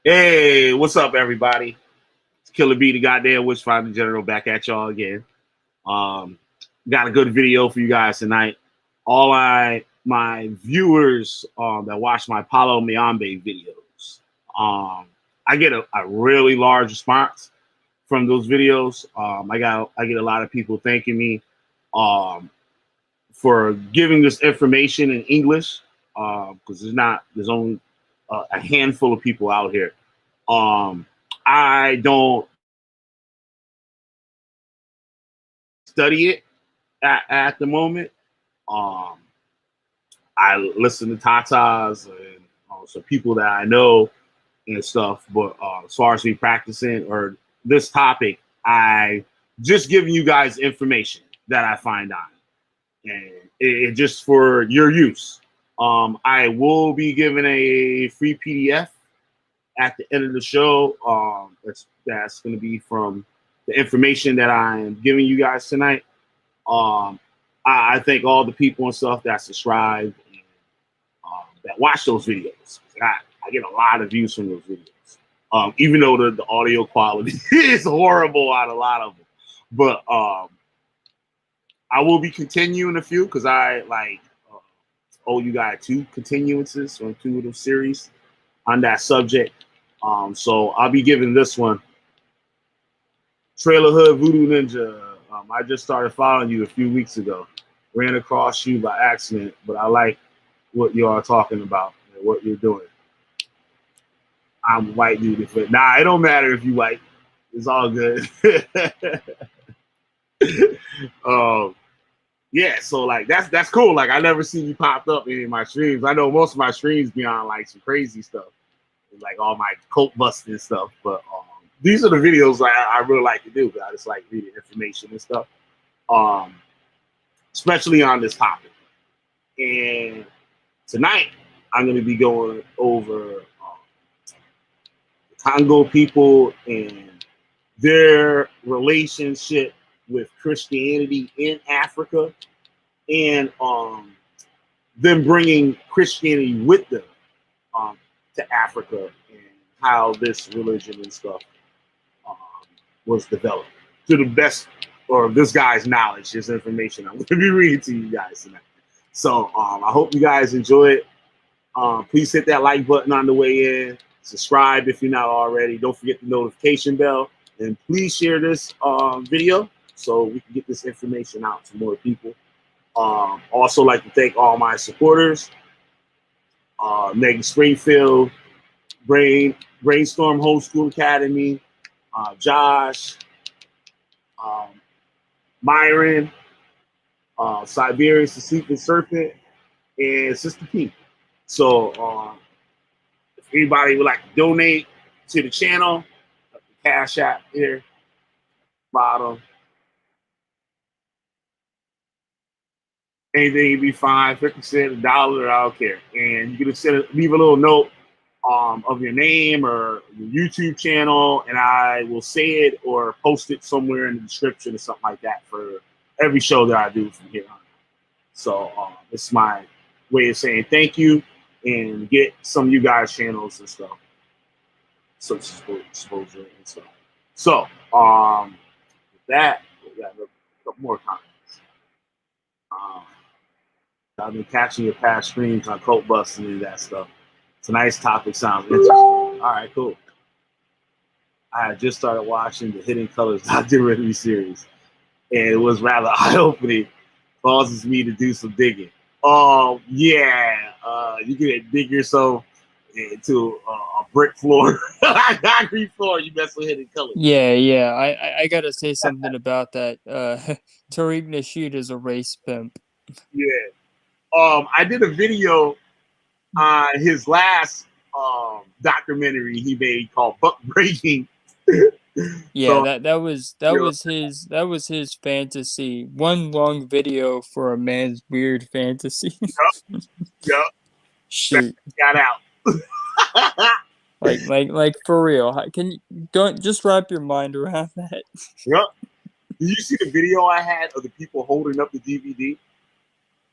Hey, what's up, everybody? It's Killer B, the goddamn Witchfinder General, back at y'all again. Um, got a good video for you guys tonight. All my viewers that watch my Palo Miambe videos, I get a really large response from those videos. I get a lot of people thanking me um, for giving this information in English because there's only a handful of people out here. Um, I don't study it at the moment. Um, I listen to tatas and some people that I know and stuff. But as far as me practicing or this topic, I just giving you guys information that I find on it, and it just for your use. I will be giving a free PDF at the end of the show. That's going to be from the information that I am giving you guys tonight. Um, I thank all the people and stuff that subscribe and that watch those videos. I get a lot of views from those videos, even though the audio quality is horrible on a lot of them. But I will be continuing a few because I owe you guys 2 continuances from 2 of the series on that subject. So I'll be giving this one, Trailer Hood Voodoo Ninja. I just started following you a few weeks ago. Ran across you by accident, but I like what you are talking about and what you're doing. I'm white dude. Nah, it don't matter if you white. It's all good. um, yeah, so like that's cool. Like I never seen you popped up in any of my streams. I know most of my streams be on like some crazy stuff, like all my cult busting stuff. But these are the videos I really like to do. I just like reading information and stuff, especially on this topic. And tonight I'm going to be going over the Congo people and their relationship with Christianity in Africa, and them bringing Christianity with them to Africa, and how this religion and stuff um, was developed to the best, or this guy's knowledge, his information. I'm going to be reading to you guys tonight. So I hope you guys enjoy it. Please hit that like button on the way in. Subscribe if you're not already. Don't forget the notification bell. And please share this video so we can get this information out to more people. Also like to thank all my supporters. Megan Springfield, Brainstorm Homeschool Academy, Josh, Myron, Siberius the Sleeping Serpent, and Sister P. So if anybody would like to donate to the channel, the Cash App here, bottom. Anything would be fine, 50 cents, $1, I don't care. And you can leave a little note of your name or your YouTube channel, and I will say it or post it somewhere in the description or something like that for every show that I do from here on. So it's my way of saying thank you and get some of you guys' channels and stuff, some exposure and stuff. So with that, we got a couple more comments. I've been catching your past streams on cult busting and that stuff. Tonight's topic sounds interesting. All right, cool. I had just started watching the Hidden Colors documentary series, and it was rather eye-opening. Causes me to do some digging. Yeah, you can dig yourself into a brick floor, concrete floor. You mess with Hidden Colors. Yeah. I gotta say something about that. Tariq Nasheed is a race pimp. Yeah. I did a video on his last documentary he made called Buck Breaking. Yeah, so, that was his fantasy. One long video for a man's weird fantasy. Yep. Shoot. Got out. like for real. Can you don't just wrap your mind around that? Yep. Did you see the video I had of the people holding up the DVD?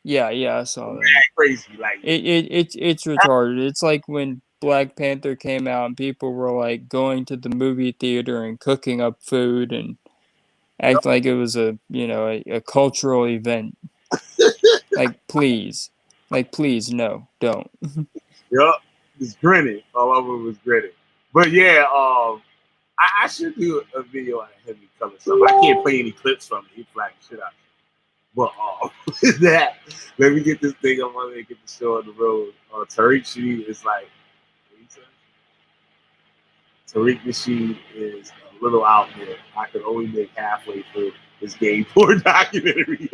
Yeah, I saw that. Crazy, like it's retarded. It's like when Black Panther came out and people were like going to the movie theater and cooking up food and act like it was a cultural event. Please, no, don't. Yup, just grinning. All of it was grinning. But yeah, I should do a video on heavy color stuff. I can't play any clips from it. He flagged shit out. But that, let me get this thing up on there and get the show on the road. Tariq Nasheed is like, what he said? Tariq Nasheed is a little out there. I could only make halfway through this game porn documentary.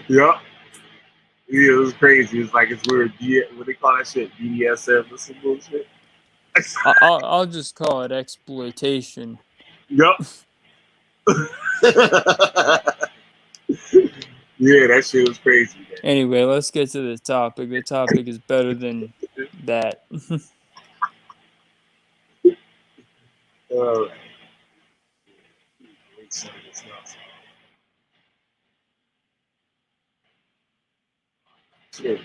Yup. Yeah, it was crazy. It's like it's weird. What they call that shit? BDSM or some bullshit. I'll just call it exploitation. Yup. Yeah, that shit was crazy, man. Anyway, let's get to the topic. The topic is better than that. All right. Cheers.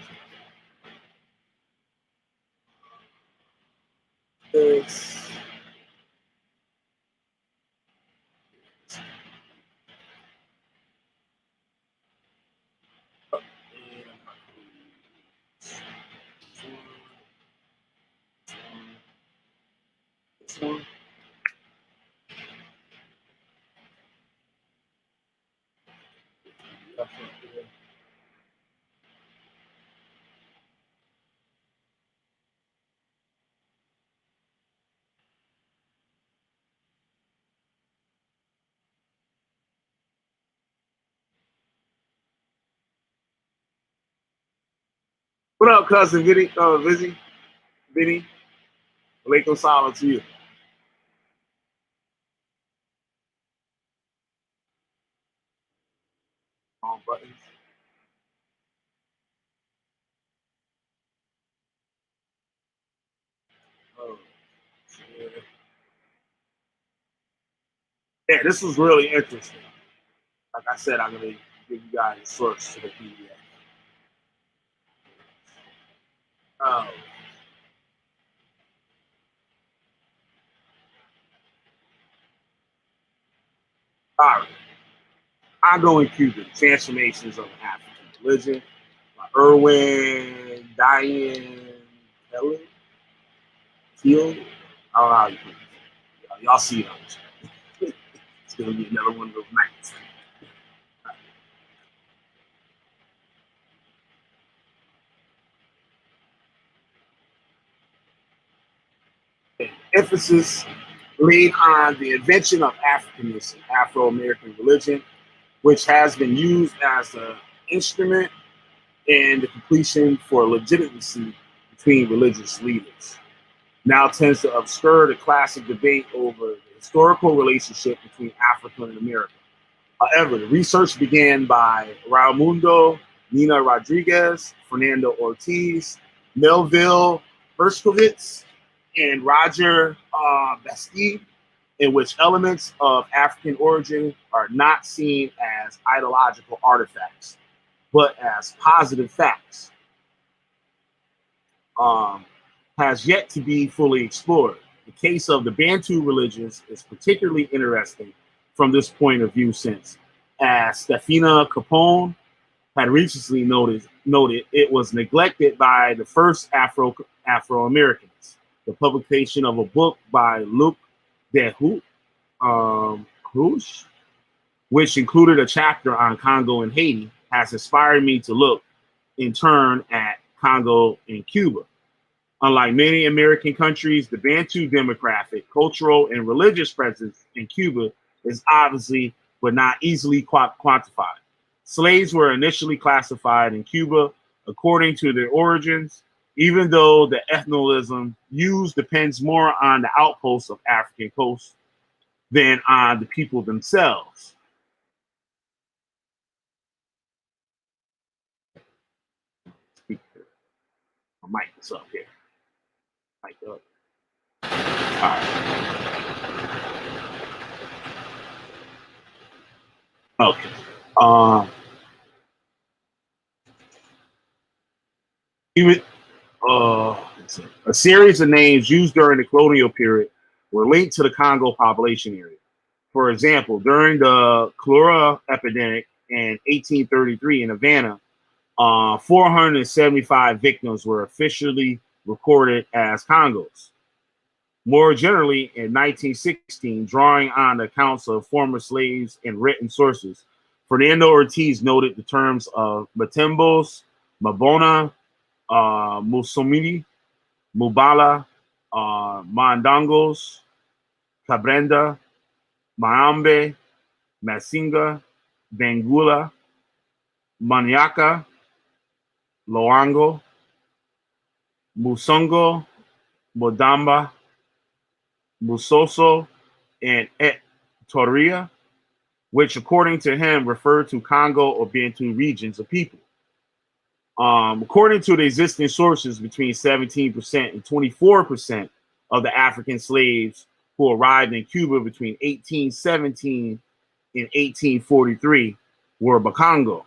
What up, cousin Vinny? Vinny? Alaikum salam to you. Wrong buttons. Oh, yeah, this was really interesting. Like I said, I'm going to give you guys a source to the PDF. Oh. All right. Ongoing Cuban transformations of African religion by Irwin Diane Kelly. Teal. I don't know how you put it. Y'all see it. It's going to be another one of those nights. Emphasis laid on the invention of Africanism, Afro-American religion, which has been used as an instrument in the completion for legitimacy between religious leaders. Now tends to obscure the classic debate over the historical relationship between Africa and America. However, the research began by Raimundo, Nina Rodriguez, Fernando Ortiz, Melville Hershkovitz, and Roger Bastide, in which elements of African origin are not seen as ideological artifacts, but as positive facts, has yet to be fully explored. The case of the Bantu religions is particularly interesting from this point of view, since, as Stefina Capone had recently noted, it was neglected by the first Afro-Americans. The publication of a book by Luc Dehout, which included a chapter on Congo and Haiti, has inspired me to look in turn at Congo and Cuba. Unlike many American countries, the Bantu demographic, cultural, and religious presence in Cuba is obviously but not easily quantified. Slaves were initially classified in Cuba according to their origins, even though the ethnolism used depends more on the outposts of African coast than on the people themselves. My mic is up here. Mic up. All right. Okay. Even a series of names used during the colonial period were linked to the Congo population area. For example, during the cholera epidemic in 1833 in Havana, 475 victims were officially recorded as Congos. More generally, in 1916, drawing on the accounts of former slaves and written sources, Fernando Ortiz noted the terms of Matembos, Mabona, Musomini, Mubala, Mandangos, Cabrenda, Maambe, Masinga, Bangula, Maniaka, Loango, Musongo, Modamba, Musoso, and Et Toria, which according to him referred to Congo or Bantu regions of people. According to the existing sources, between 17% and 24% of the African slaves who arrived in Cuba between 1817 and 1843 were Bakongo.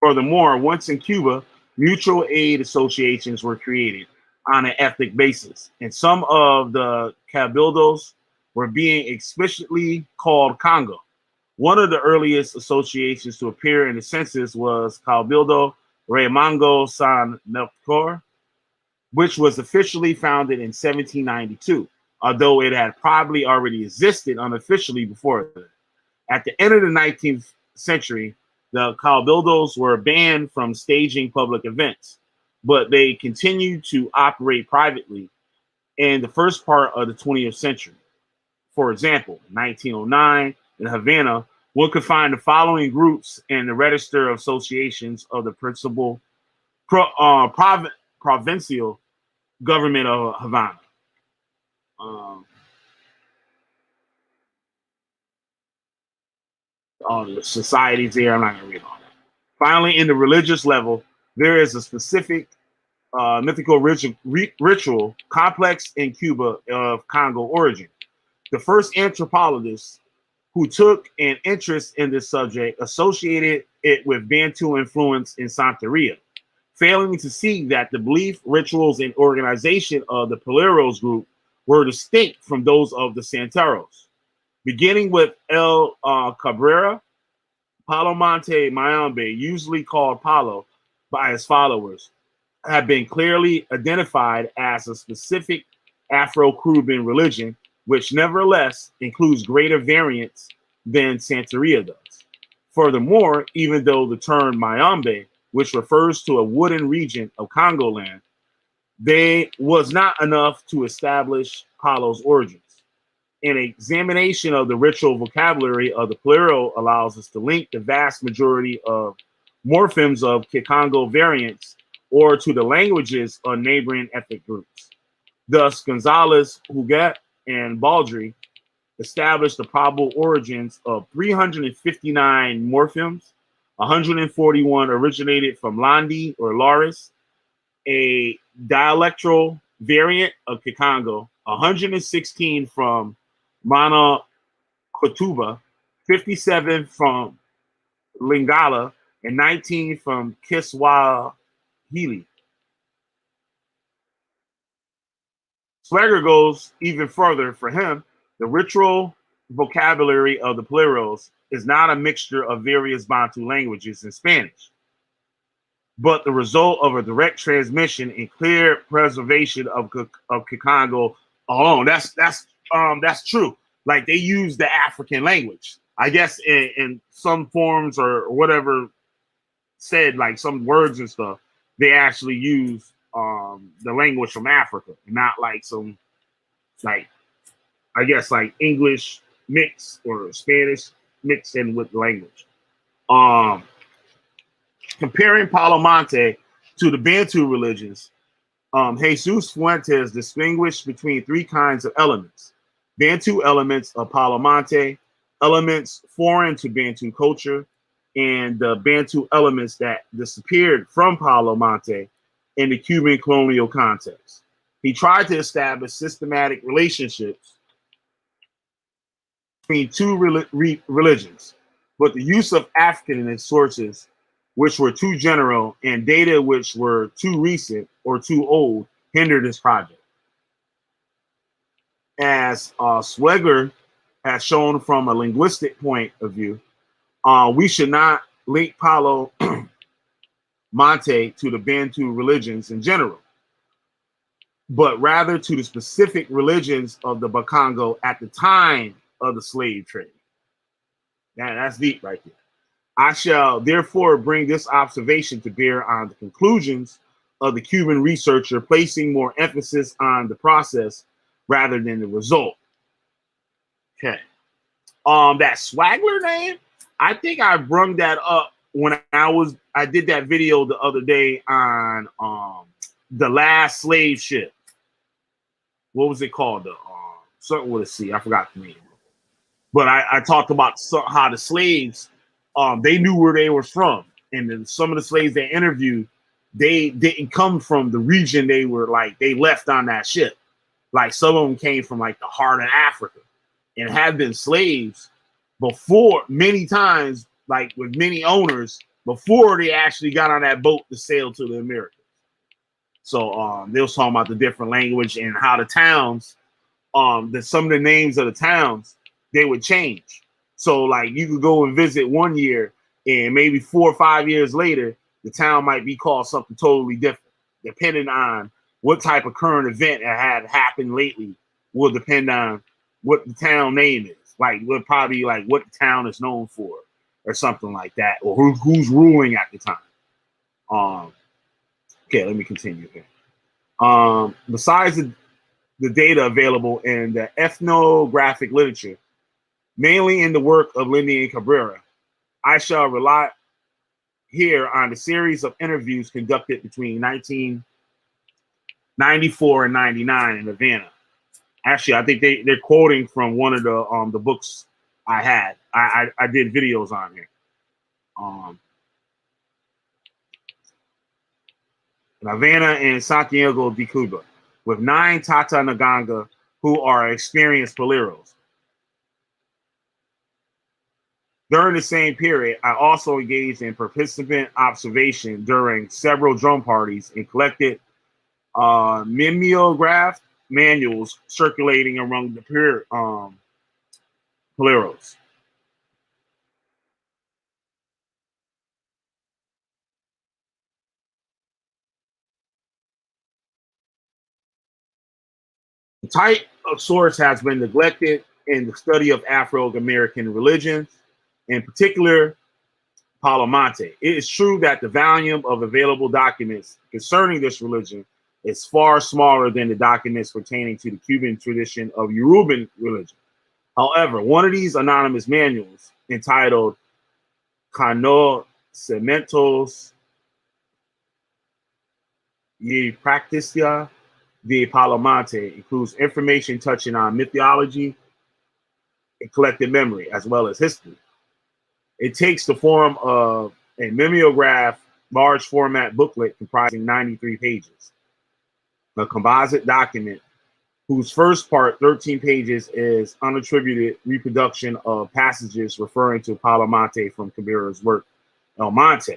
Furthermore, once in Cuba, mutual aid associations were created on an ethnic basis, and some of the cabildos were being explicitly called Congo. One of the earliest associations to appear in the census was Cabildo Remango San Melchor, which was officially founded in 1792, although it had probably already existed unofficially before that. At the end of the 19th century, the Cabildos were banned from staging public events, but they continued to operate privately in the first part of the 20th century. For example, in 1909, in Havana, one could find the following groups in the Register of Associations of the principal provincial government of Havana. All the societies there, I'm not going to read all that. Finally, in the religious level, there is a specific mythical ritual complex in Cuba of Congo origin. The first anthropologists who took an interest in this subject associated it with Bantu influence in Santeria, failing to see that the belief, rituals, and organization of the Paleros group were distinct from those of the Santeros. Beginning with El Cabrera, Palo Monte Mayambe, usually called Palo by his followers, have been clearly identified as a specific Afro-Cuban religion, which nevertheless includes greater variants than Santeria does. Furthermore, even though the term Mayambe, which refers to a wooded region of Congo land, they was not enough to establish Palo's origins. An examination of the ritual vocabulary of the Polero allows us to link the vast majority of morphemes of Kikongo variants or to the languages of neighboring ethnic groups. Thus, Gonzalez, Huguet, and Baldry established the probable origins of 359 morphemes. 141 originated from Landi or Laris, a dialectal variant of Kikongo, 116 from Mana Kotuba, 57 from Lingala, and 19 from Kiswahili. Swagger goes even further. For him, the ritual vocabulary of the Poleros is not a mixture of various Bantu languages in Spanish, but the result of a direct transmission and clear preservation of Kikongo alone. That's true. Like they use the African language, I guess, in some forms or whatever said, like some words and stuff. They actually use the language from Africa, not like some like I guess like English mix or Spanish mixed in with language. Um, Comparing Palo Monte to the Bantu religions, Jesus Fuentes distinguished between three kinds of elements: Bantu elements of Palo Monte, elements foreign to Bantu culture, and the Bantu elements that disappeared from Palo Monte in the Cuban colonial context. He tried to establish systematic relationships between two religions, but the use of African in sources which were too general and data which were too recent or too old hindered this project. As Swegler has shown from a linguistic point of view, we should not link Palo Monte to the Bantu religions in general, but rather to the specific religions of the Bakongo at the time of the slave trade. That's deep right there. I shall therefore bring this observation to bear on the conclusions of the Cuban researcher, placing more emphasis on the process rather than the result. Okay. That Swagler name, I think I brung that up when I did that video the other day on the last slave ship. What was it called? The something with a C. I forgot the name. But I talked about how the slaves, they knew where they were from, and then some of the slaves they interviewed, they didn't come from the region they were like they left on that ship. Like some of them came from like the heart of Africa, and had been slaves before many times, like with many owners before they actually got on that boat to sail to the Americas. So they was talking about the different language and how the towns, some of the names of the towns, they would change. So like you could go and visit one year and maybe 4 or 5 years later, the town might be called something totally different, depending on what type of current event that had happened lately will depend on what the town name is. Like what probably like what the town is known for or something like that, or who's ruling at the time. Okay, let me continue here. Besides the data available in the ethnographic literature, mainly in the work of Lindy and Cabrera, I shall rely here on the series of interviews conducted between 1994 and 99 in Havana. Actually, I think they're quoting from one of the books I had. I did videos on here. In Havana and Santiago de Cuba, with 9 Tata Naganga who are experienced poleros. During the same period, I also engaged in participant observation during several drum parties and collected mimeograph manuals circulating among the poleros. The type of source has been neglected in the study of Afro-American religions, in particular Palo Monte. It is true that the volume of available documents concerning this religion is far smaller than the documents pertaining to the Cuban tradition of Yoruban religion. However, one of these anonymous manuals, entitled Conocimientos y Practicia de Palo Monte, includes information touching on mythology and collective memory, as well as history. It takes the form of a mimeograph, large format booklet comprising 93 pages. A composite document whose first part, 13 pages, is unattributed reproduction of passages referring to Palo Monte from Cabrera's work, El Monte.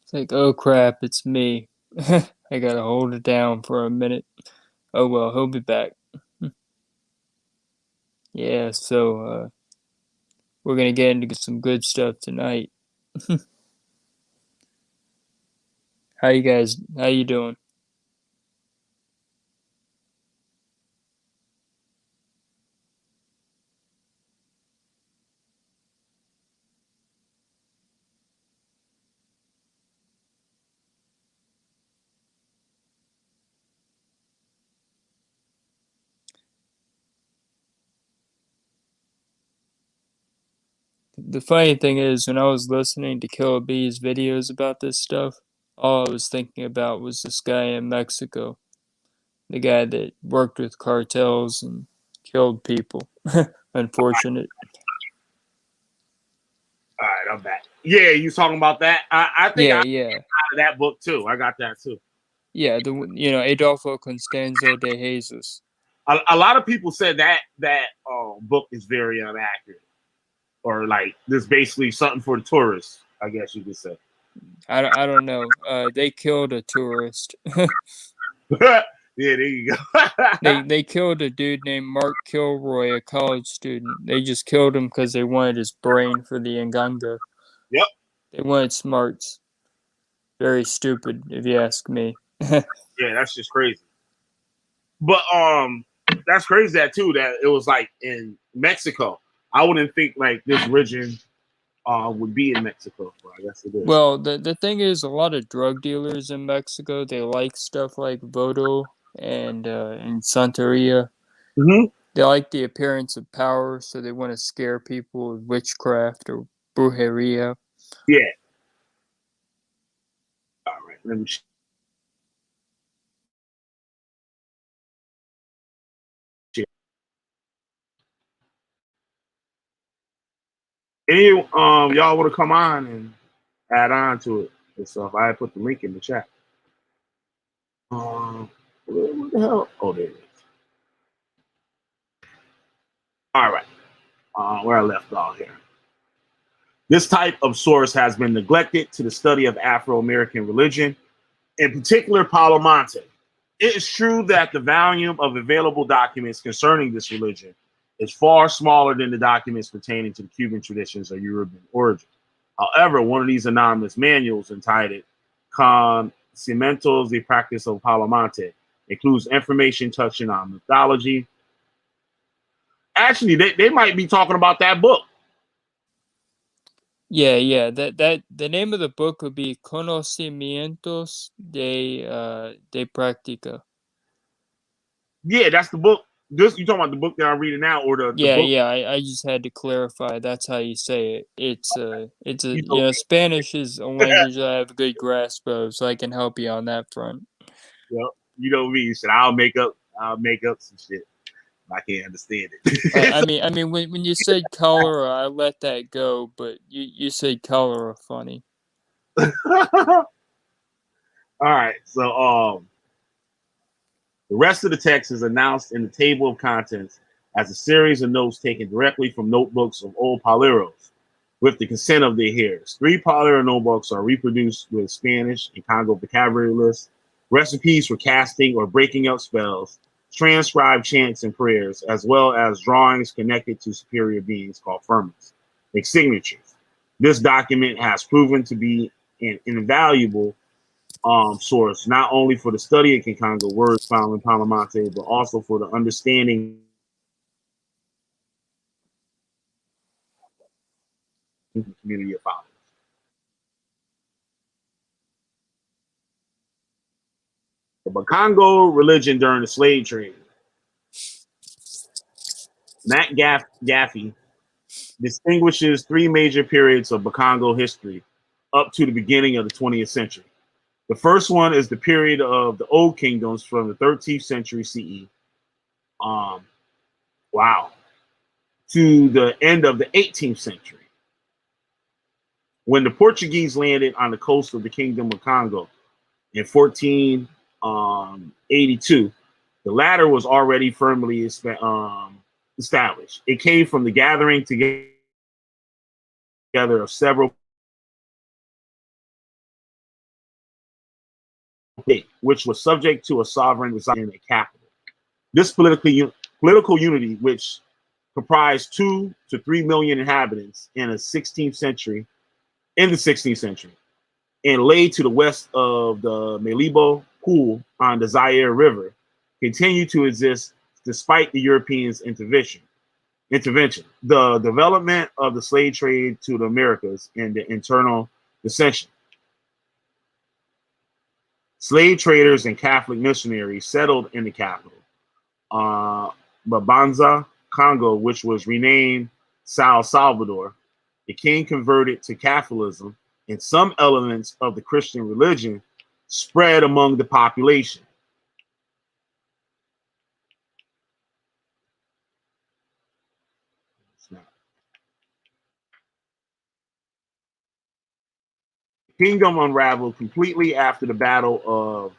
It's like, oh crap, it's me. I gotta hold it down for a minute. Oh well, he'll be back. Yeah, so we're gonna get into some good stuff tonight. How you guys? How you doing? the funny thing is, when I was listening to Killer Bee's videos about this stuff, all I was thinking about was this guy in Mexico, the guy that worked with cartels and killed people. Unfortunate. All right, I'm back. Yeah, you talking about that? I think I Yeah, got yeah, that book too. I got that too. yeah. Adolfo Constanzo de Jesus. A lot of people said that book is very inaccurate, or like this basically something for the tourists. I guess you could say. I don't know. They killed a tourist. Yeah, there you go. They killed a dude named Mark Kilroy, a college student. They just killed him because they wanted his brain for the Nganga. Yep. They wanted smarts. Very stupid, if you ask me. Yeah, that's just crazy. But that's crazy that too. That it was like in Mexico. I wouldn't think like this region would be in Mexico, but I guess it is. Well, the thing is, a lot of drug dealers in Mexico, they like stuff like Voodoo and Santeria. Mm-hmm. They like the appearance of power, so they want to scare people with witchcraft or brujeria. Yeah. All right. Let me. Any y'all want to come on and add on to it and stuff? I put the link in the chat. What the hell? Oh, there it is. All right. Where I left off here. This type of source has been neglected to the study of Afro-American religion, in particular PALO MONTE. It is true that the volume of available documents concerning this religion is far smaller than the documents pertaining to the Cuban traditions of European origin. However, one of these anonymous manuals entitled Conocimientos de Practice of PALO MONTE includes information touching on mythology. Actually, they might be talking about that book. Yeah. That the name of the book would be Conocimientos de Práctica. Yeah, that's the book. This you talking about the book that I'm reading now, or the book? Yeah. I just had to clarify. That's how you say it. It's a You know, Spanish is a language I have a good grasp of, so I can help you on that front. you know me. Said I'll make up some shit. I can't understand I it. mean, when you said cholera, I let that go, but you said cholera funny. All right, so the rest of the text is announced in the table of contents as a series of notes taken directly from notebooks of old Paleros with the consent of their hearers. 3 Palero notebooks are reproduced with Spanish and Congo vocabulary lists, recipes for casting or breaking up spells, transcribed chants and prayers, as well as drawings connected to superior beings called firmans, like signatures. This document has proven to be an invaluable source, not only for the study of Congo words found in PALO MONTE, but also for the understanding of the community of followers. The Bakongo religion during the slave trade. Matt Gaffey distinguishes 3 major periods of Bakongo history up to the beginning of the 20th century. The first one is the period of the Old Kingdoms from the 13th century CE, to the end of the 18th century, when the Portuguese landed on the coast of the Kingdom of Congo in 1482. The latter was already firmly established. It came from the gathering together of several, which was subject to a sovereign residing in a capital. This political unity, which comprised 2 to 3 million inhabitants in the 16th century, and lay to the west of the Malibo Pool on the Zaire River, continued to exist despite the Europeans' intervention. The development of the slave trade to the Americas and the internal dissension. Slave traders and Catholic missionaries settled in the capital, Babanza, Congo, which was renamed Sao Salvador, The king converted to Catholicism, and some elements of the Christian religion spread among the population. The kingdom unraveled completely after the Battle of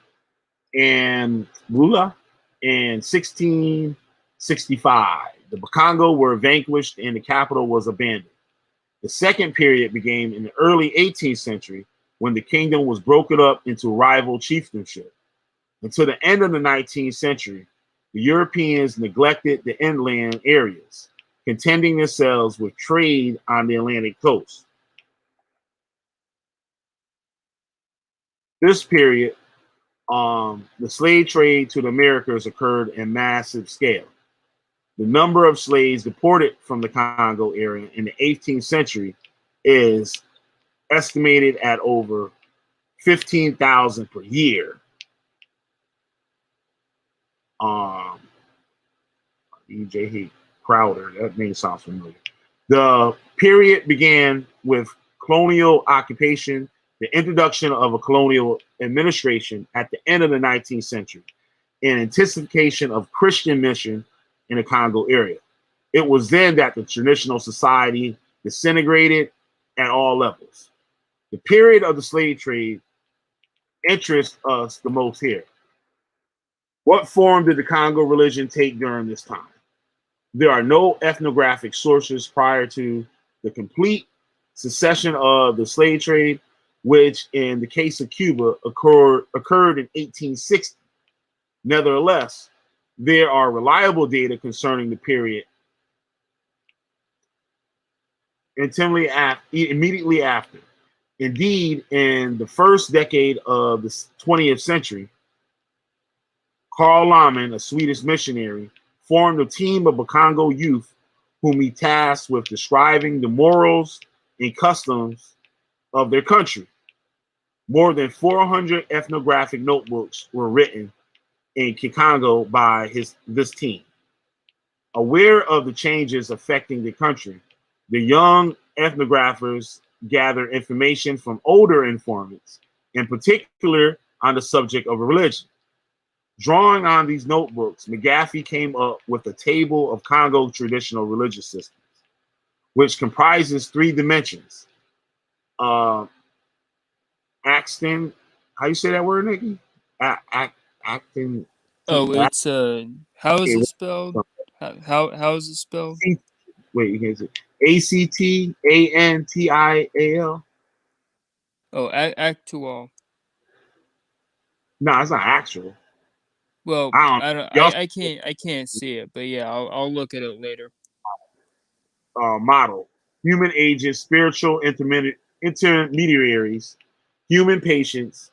Anguilla in 1665. The Bakongo were vanquished and the capital was abandoned. The second period began in the early 18th century when the kingdom was broken up into rival chieftainship. Until the end of the 19th century, the Europeans neglected the inland areas, contenting themselves with trade on the Atlantic coast. This period, the slave trade to the Americas occurred in massive scale. The number of slaves deported from the Congo area in the 18th century is estimated at over 15,000 per year. E.J. Crowder, that name sounds familiar. The period began with colonial occupation, the introduction of a colonial administration at the end of the 19th century, in anticipation of Christian mission in the Congo area. It was then that the traditional society disintegrated at all levels. The period of the slave trade interests us the most here. What form did the Congo religion take during this time? There are no ethnographic sources prior to the complete cessation of the slave trade, which in the case of Cuba occurred in 1860. Nevertheless, there are reliable data concerning the period immediately after. Indeed, in the first decade of the 20th century, Carl Laman, a Swedish missionary, formed a team of Bakongo youth whom he tasked with describing the morals and customs of their country. More than 400 ethnographic notebooks were written in Congo by this team. Aware of the changes affecting the country, the young ethnographers gathered information from older informants, in particular on the subject of religion. Drawing on these notebooks, McGaffey came up with a table of Congo traditional religious systems, which comprises 3 dimensions. Axton, how you say that word, Nikki? Acton. Oh, it's how is it spelled? How is it spelled? Wait, you can't say Actantial. Oh, actual. No, it's not actual. Well, I don't. I don't. Y'all I can't see it, but yeah, I'll look at it later. Model: human agents, spiritual intermediaries, human patients,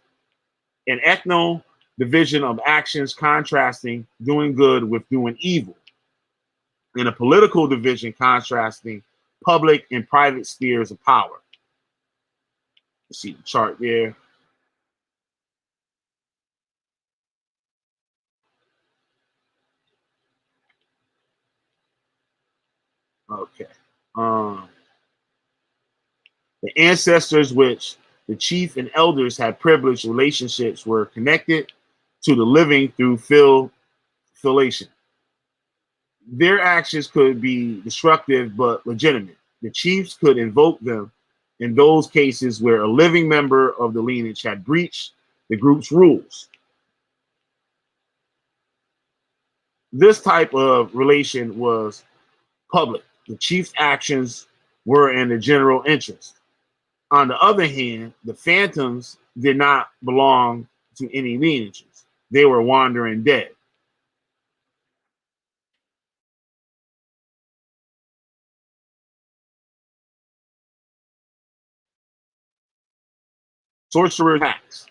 an ethno division of actions contrasting doing good with doing evil, and a political division contrasting public and private spheres of power. You see the chart there. Okay. The ancestors which the chief and elders had privileged relationships were connected to the living through filiation. Their actions could be destructive but legitimate. The chiefs could invoke them in those cases where a living member of the lineage had breached the group's rules. This type of relation was public. The chief's actions were in the general interest. On the other hand, the phantoms did not belong to any lineages. They were wandering dead. Sorcerer acts.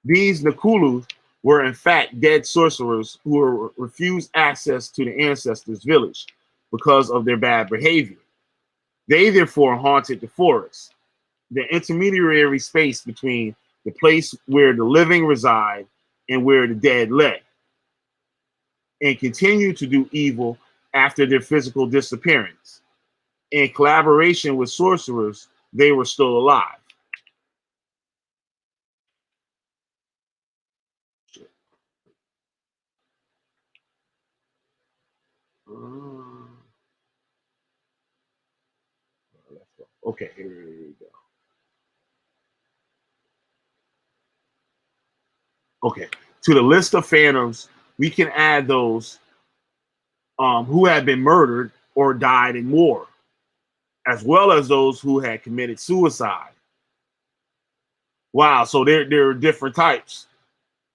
These Nakulus were in fact dead sorcerers who were refused access to the ancestors' village because of their bad behavior. They therefore haunted the forest, the intermediary space between the place where the living reside and where the dead lay, and continued to do evil after their physical disappearance. in collaboration with sorcerers, they were still alive. Okay, here we go. Okay, to the list of phantoms, we can add those who had been murdered or died in war, as well as those who had committed suicide. Wow, so there are different types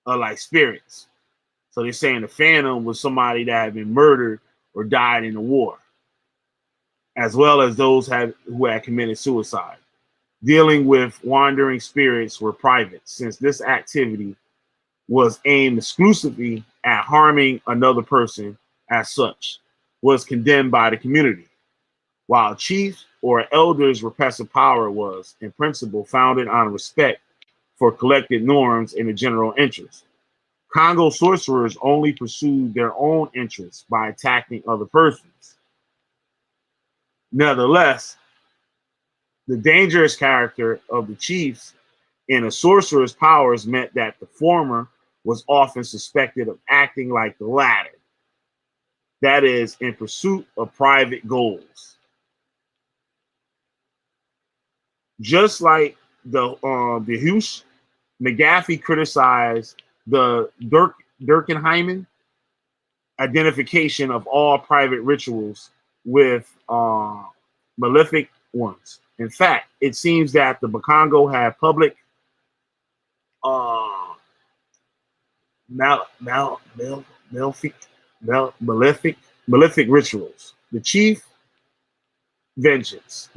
of like spirits. So they're saying the phantom was somebody that had been murdered or died in the war, as well as those who had committed suicide. Dealing with wandering spirits were private, since this activity was aimed exclusively at harming another person as such, was condemned by the community, while chief or elders' repressive power was, in principle, founded on respect for collective norms in the general interest. Congo sorcerers only pursued their own interests by attacking other persons. Nevertheless, the dangerous character of the chiefs and the sorcerer's powers meant that the former was often suspected of acting like the latter, that is, in pursuit of private goals. Just like the Hughes, McGaffey criticized the Durkheim identification of all private rituals with malefic ones. In fact, it seems that the Bakongo had public uh, malefic rituals. The chief's vengeance.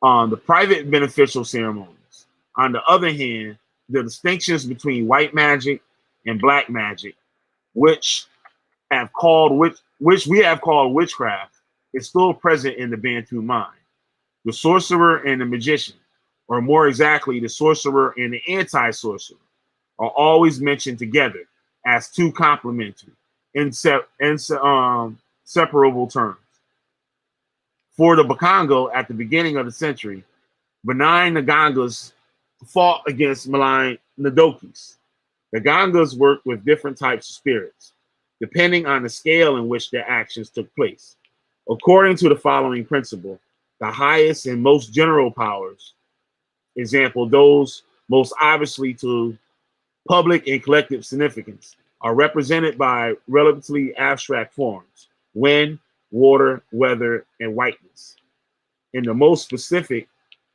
On the private beneficial ceremonies. On the other hand, the distinctions between white magic and black magic, which we have called witchcraft, is still present in the Bantu mind. The sorcerer and the magician, or more exactly, the sorcerer and the anti-sorcerer, are always mentioned together as two complementary, separable terms. For the Bakongo at the beginning of the century, benign Nagangas fought against malign Ndokis. The Gangas worked with different types of spirits, depending on the scale in which their actions took place. According to the following principle, the highest and most general powers, example, those most obviously to public and collective significance, are represented by relatively abstract forms: wind, water, weather, and whiteness. In the most specific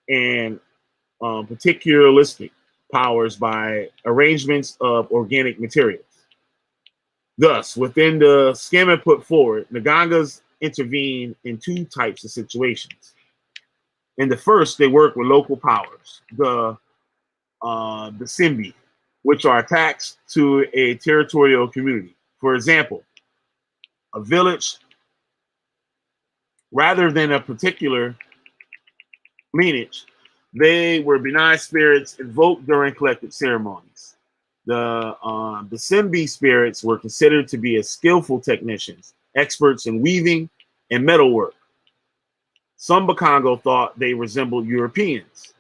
and particularistic powers by arrangements of organic materials. Thus, within the schema put forward, Nagangas intervene in two types of situations. In the first, they work with local powers, the Simbi, which are attached to a territorial community. For example, a village, rather than a particular lineage, they were benign spirits invoked during collective ceremonies. The Simbi spirits were considered to be as skillful technicians, experts in weaving and metalwork. Some Bakongo thought they resembled Europeans.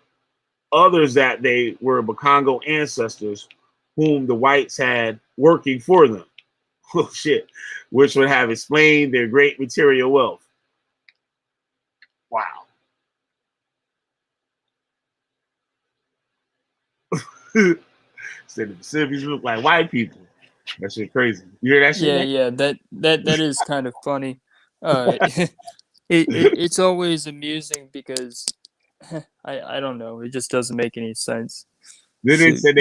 Others that they were Bakongo ancestors whom the whites had working for them. Oh shit. Which would have explained their great material wealth. Wow. Said the Pacifics look like white people. That shit crazy. You hear that shit? Yeah, that is kind of funny. It's always amusing because I don't know, it just doesn't make any sense. Then they So, said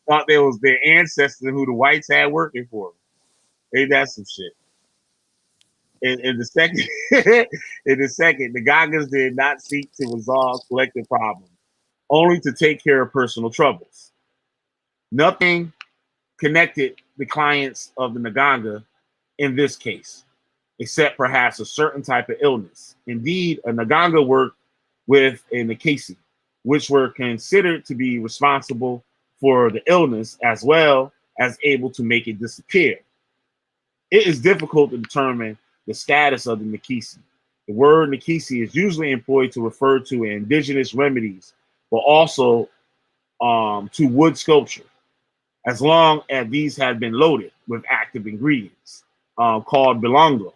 thought they was their ancestors who the whites had working for them. Ain't that some shit? In the second, the Gagas did not seek to resolve collective problems, only to take care of personal troubles. Nothing connected the clients of the Naganga in this case, except perhaps a certain type of illness. Indeed, a Naganga worked with a Nikasi, which were considered to be responsible for the illness as well as able to make it disappear. It is difficult to determine the status of the Nikisi. The word Nikisi is usually employed to refer to indigenous remedies, but also to wood sculpture, as long as these had been loaded with active ingredients called bilongo.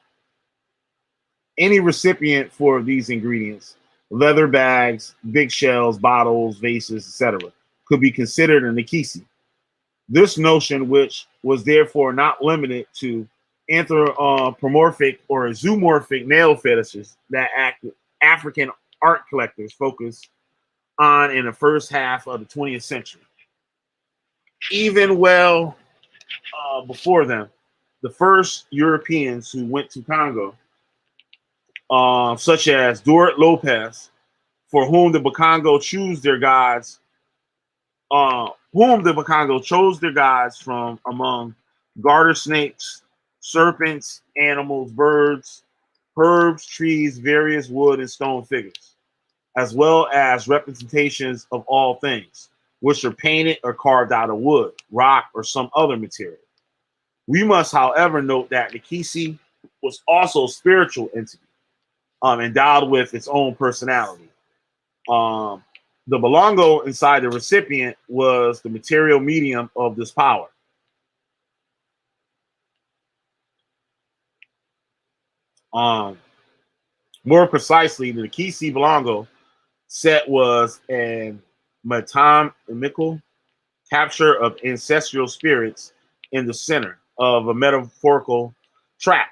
Any recipient for these ingredients, leather bags, big shells, bottles, vases, etc., could be considered a Nikisi. This notion, which was therefore not limited to anthropomorphic or zoomorphic nail fetishes that African art collectors focused on in the first half of the 20th century. Even before them, the first Europeans who went to Congo, such as Duarte Lopez, for whom the Bakongo chose their gods, chose their gods from among garter snakes, serpents, animals, birds, herbs, trees, various wood and stone figures, as well as representations of all things, which are painted or carved out of wood, rock, or some other material. We must, however, note that the Kisi was also a spiritual entity, endowed with its own personality. The Bolongo inside the recipient was the material medium of this power. More precisely, the Kisi Bolongo set was an metonymical capture of ancestral spirits in the center of a metaphorical trap,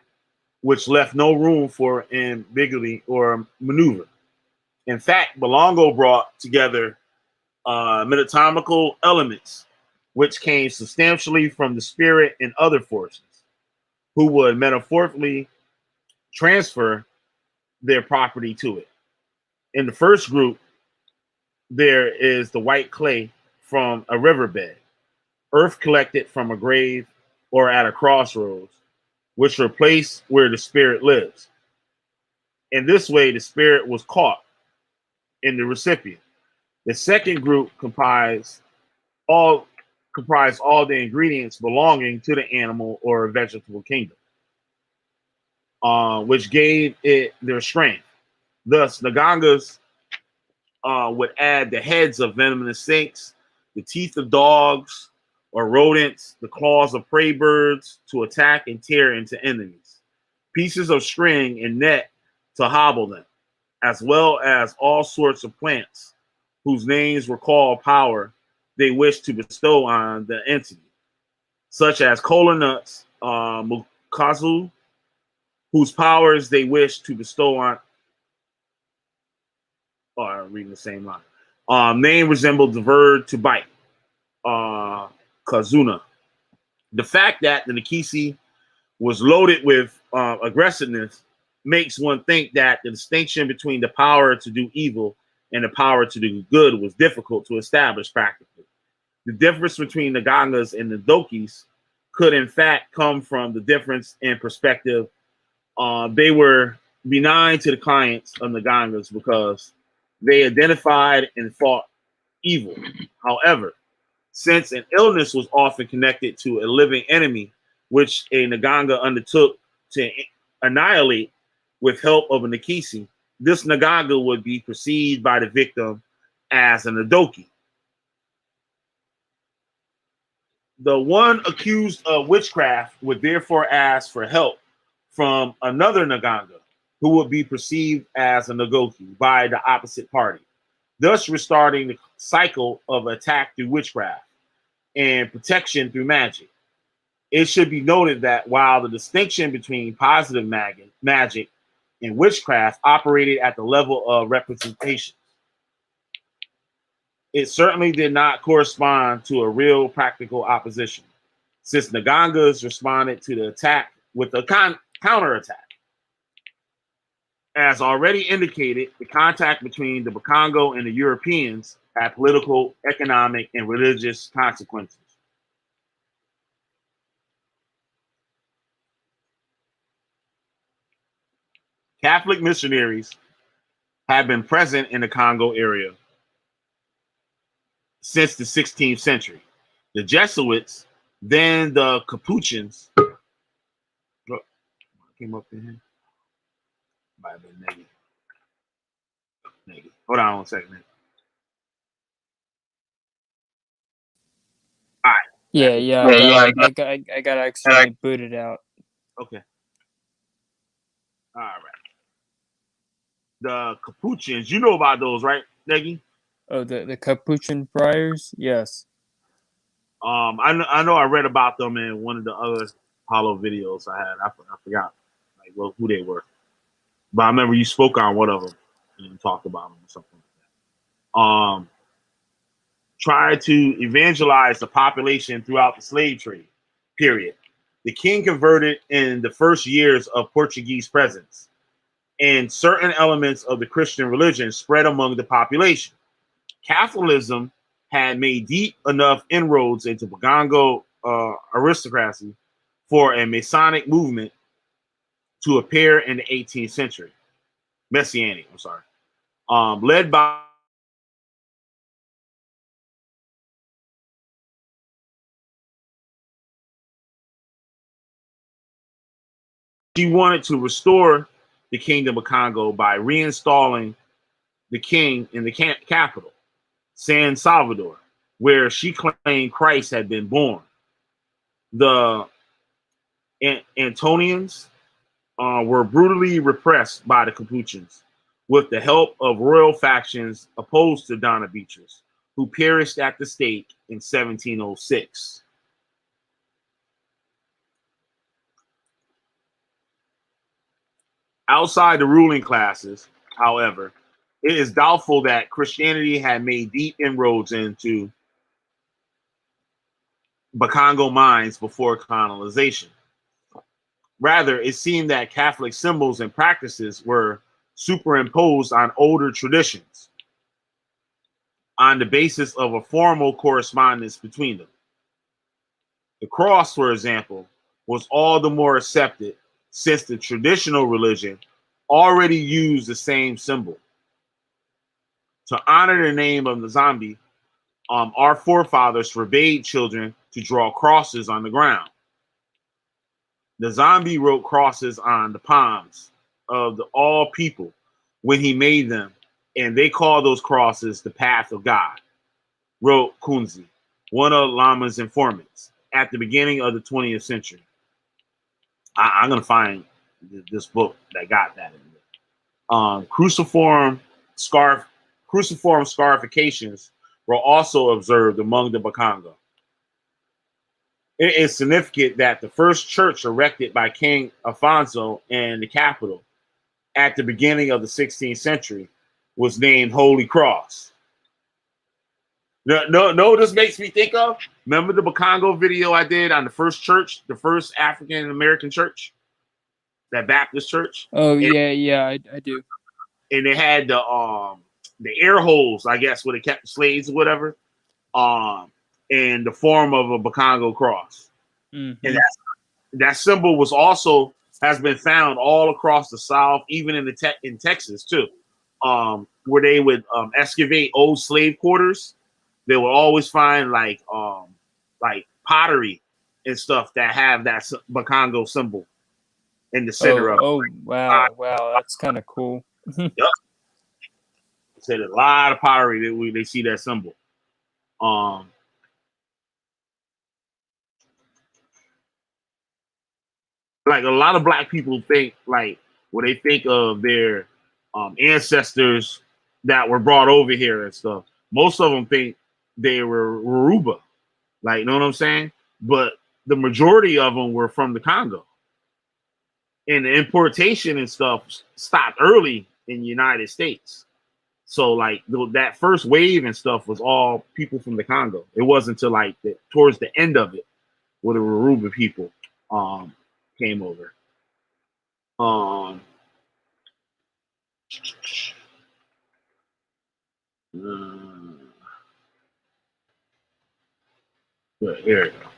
which left no room for ambiguity or maneuver. In fact, Bolongo brought together metatomical elements, which came substantially from the spirit and other forces, who would metaphorically transfer their property to it. In the first group, there is the white clay from a riverbed, earth collected from a grave or at a crossroads, which are placed where the spirit lives. In this way, the spirit was caught in the recipient. The second group all the ingredients belonging to the animal or vegetable kingdom, which gave it their strength. Thus, Nagangas would add the heads of venomous snakes, the teeth of dogs or rodents, the claws of prey birds to attack and tear into enemies, pieces of string and net to hobble them, as well as all sorts of plants whose names recall power they wish to bestow on the entity, such as cola nuts, mukazu, whose powers they wish to bestow on. Oh, I'm reading the same line. Name resembled the verb to bite, kazuna. The fact that the Nikisi was loaded with aggressiveness makes one think that the distinction between the power to do evil and the power to do good was difficult to establish practically. The difference between the Gangas and the Dokis could in fact come from the difference in perspective. They were benign to the clients of the Gangas because they identified and fought evil. However, since an illness was often connected to a living enemy, which a Naganga undertook to annihilate with help of a Nikisi, this Naganga would be perceived by the victim as an Adoki. The one accused of witchcraft would therefore ask for help from another Naganga, who would be perceived as a Nagoki by the opposite party, thus restarting the cycle of attack through witchcraft and protection through magic. It should be noted that while the distinction between positive magic and witchcraft operated at the level of representation, it certainly did not correspond to a real practical opposition, since Nagangas responded to the attack with a counterattack. As already indicated, the contact between the Bakongo and the Europeans had political, economic, and religious consequences. Catholic missionaries had been present in the Congo area since the 16th century. The Jesuits, then the Capuchins, came up in here. might have been negative. Negative. Hold on 1 second. All right. Yeah, I got accidentally booted out. Okay. All right. The Capuchins, you know about those, right, Neggy? Oh, the Capuchin friars? Yes. I know I read about them in one of the other Hollow videos I had. I forgot like who they were, but I remember you spoke on one of them and talked about them or something like that. Tried to evangelize the population throughout the slave trade period. The king converted in the first years of Portuguese presence, and certain elements of the Christian religion spread among the population. Catholicism had made deep enough inroads into Bakongo aristocracy for a Masonic movement to appear in the 18th century. Messianic, I'm sorry. Led by she wanted to restore the kingdom of Congo by reinstalling the king in the capital, San Salvador, where she claimed Christ had been born. The Antonians were brutally repressed by the Capuchins with the help of royal factions opposed to Donna Beatrice, who perished at the stake in 1706. Outside the ruling classes, however, it is doubtful that Christianity had made deep inroads into Bakongo minds before colonization. Rather, it seemed that Catholic symbols and practices were superimposed on older traditions on the basis of a formal correspondence between them. The cross, for example, was all the more accepted since the traditional religion already used the same symbol. To honor the name of the zombie, our forefathers forbade children to draw crosses on the ground. The zombie wrote crosses on the palms of all people when he made them, and they call those crosses the path of God, wrote Kunzi, one of Lama's informants, at the beginning of the 20th century. I'm going to find this book that got that in there. Cruciform scarifications were also observed among the Bakongo. It is significant that the first church erected by King Alfonso in the capital at the beginning of the 16th century was named Holy Cross. No, this makes me think of, remember the Bakongo video I did on the first church, the first African American church, that Baptist church? Oh, yeah, I do. And they had the air holes, I guess, where they kept the slaves or whatever, in the form of a Bakongo cross. Mm-hmm. And that symbol has been found all across the South, even in Texas too, where they would excavate old slave quarters. They would always find like pottery and stuff that have that Bakongo symbol in the center of it. Oh, wow, that's kind of cool. Yep. Said a lot of pottery that they see that symbol. Like a lot of black people think, like when they think of their ancestors that were brought over here and stuff, most of them think they were Yoruba, like, you know what I'm saying? But the majority of them were from the Congo, and the importation and stuff stopped early in the United States. So like that first wave and stuff was all people from the Congo. It wasn't until like towards the end of it where the Yoruba people came over. Here we go.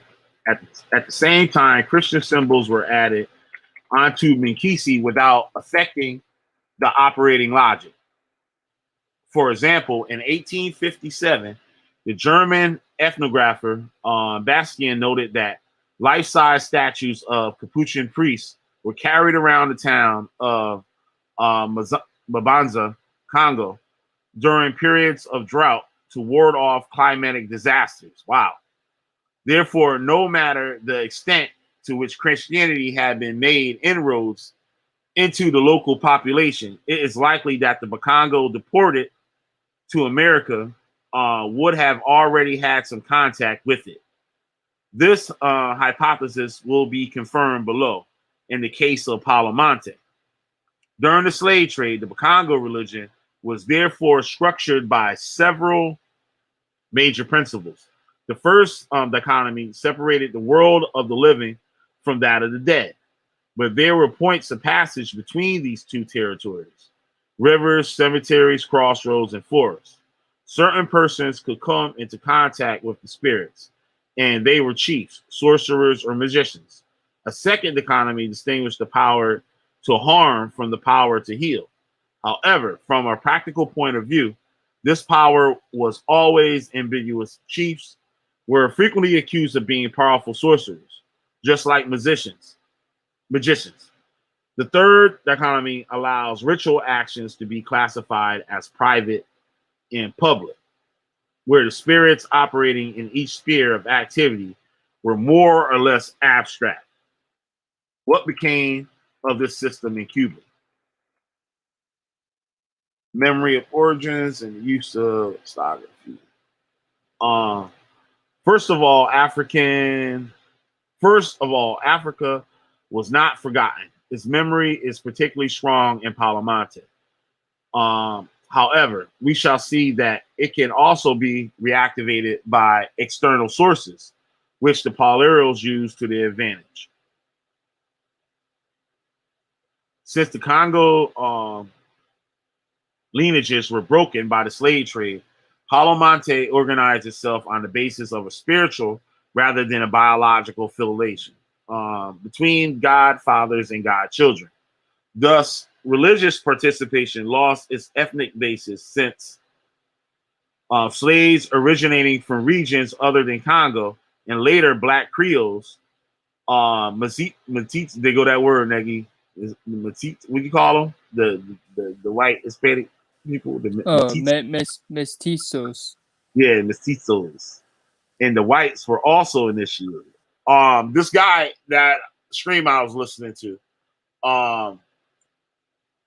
At the same time, Christian symbols were added onto Minkisi without affecting the operating logic. For example, in 1857, the German ethnographer Bastian noted that life-size statues of Capuchin priests were carried around the town of Mabanza, Congo, during periods of drought to ward off climatic disasters. Wow. Therefore, no matter the extent to which Christianity had been made inroads into the local population, it is likely that the Bakongo deported to America would have already had some contact with it. This hypothesis will be confirmed below in the case of PALO MONTE. During the slave trade, the Bakongo religion was therefore structured by several major principles. The first dichotomy separated the world of the living from that of the dead, but there were points of passage between these two territories: rivers, cemeteries, crossroads, and forests. Certain persons could come into contact with the spirits, and they were chiefs, sorcerers, or magicians. A second dichotomy distinguished the power to harm from the power to heal. However, from a practical point of view, this power was always ambiguous. Chiefs were frequently accused of being powerful sorcerers, just like magicians. The third dichotomy allows ritual actions to be classified as private and public, where the spirits operating in each sphere of activity were more or less abstract. What became of this system in Cuba? Memory of origins and the use of stylography. Um, first of all, Africa was not forgotten. Its memory is particularly strong in PALO MONTE. However, we shall see that it can also be reactivated by external sources, which the Polarials use to their advantage. Since the Congo lineages were broken by the slave trade, PALO MONTE organized itself on the basis of a spiritual rather than a biological affiliation between God fathers and God children. Thus, religious participation lost its ethnic basis since slaves originating from regions other than Congo and later Black Creoles, Matits, they go that word, Negi. Matits, what do you call them? The white Hispanic people, the Matits. Mestizos. Yeah, mestizos. And the whites were also initiated. This guy that stream I was listening to,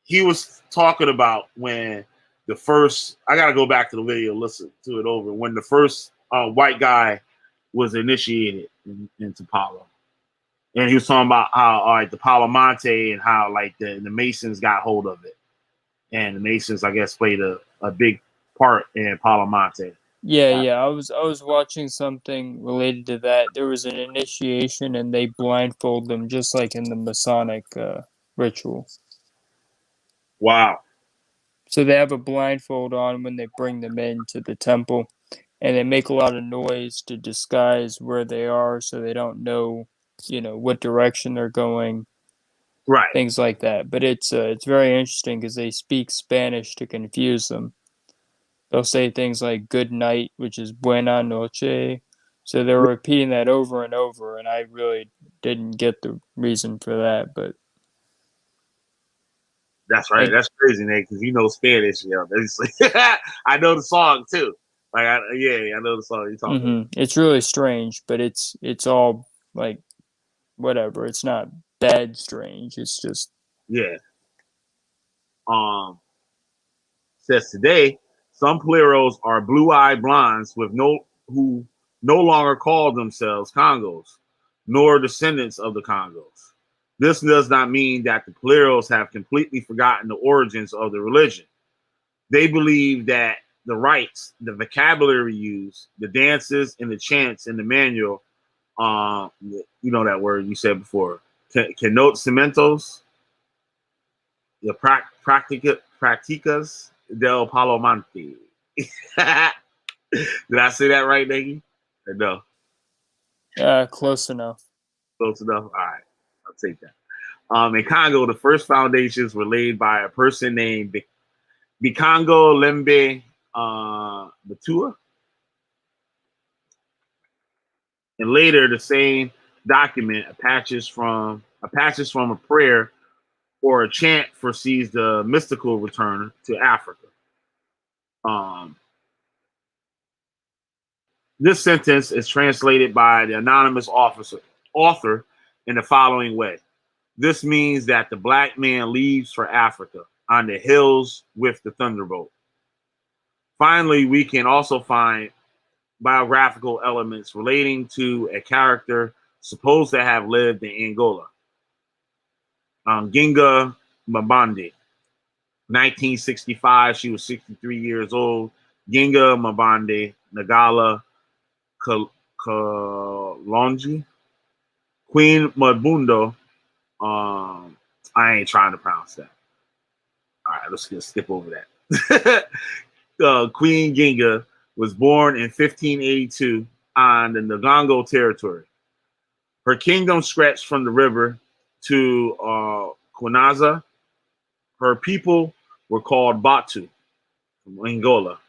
he was talking about when the first, I gotta go back to the video, listen to it over, when the first white guy was initiated into PALO. And he was talking about how, all right, the PALO MONTE and how like the Masons got hold of it. And the Masons, I guess, played a big part in PALO MONTE. Yeah. I was watching something related to that. There was an initiation, and they blindfold them just like in the Masonic ritual. Wow. So they have a blindfold on when they bring them into the temple, and they make a lot of noise to disguise where they are, so they don't know, what direction they're going, Right. things like that. But it's very interesting because they speak Spanish to confuse them. They'll say things like "good night," which is "buena noche." So they're repeating that over and over, and I really didn't get the reason for that, but That's right. That's crazy, Nate, because you know Spanish. I know the song too. Like, I know the song you're talking about. It's really strange, but it's all like whatever. It's not bad strange. It's just Yeah. Says today, some Pleros are blue-eyed blondes who no longer call themselves Congos, nor descendants of the Congos. This does not mean that the Pleros have completely forgotten the origins of the religion. They believe that the rites, the vocabulary used, the dances, and the chants in the manual, you know that word you said before, conocimientos, the practicas del Palo Monte. Did I say that right, Niggy? Or no? close enough. Close enough? All right. I'll take that. In Congo, the first foundations were laid by a person named Bakongo Lembe Batua. And later, the same document, a passage from a prayer or a chant foresees the mystical return to Africa. Um, this sentence is translated by the anonymous author in the following way. This means that the black man leaves for Africa on the hills with the thunderbolt. Finally, we can also find biographical elements relating to a character supposed to have lived in Angola. Ginga Mbandi, 1965, she was 63 years old. Ginga Mbandi, Nagala Kalonji, Queen Mabundo. I ain't trying to pronounce that. All right, let's just skip over that. Queen Ginga was born in 1582 on the Ngongo territory. Her kingdom stretched from the river to Kwanaza. Her people were called Batu from Angola.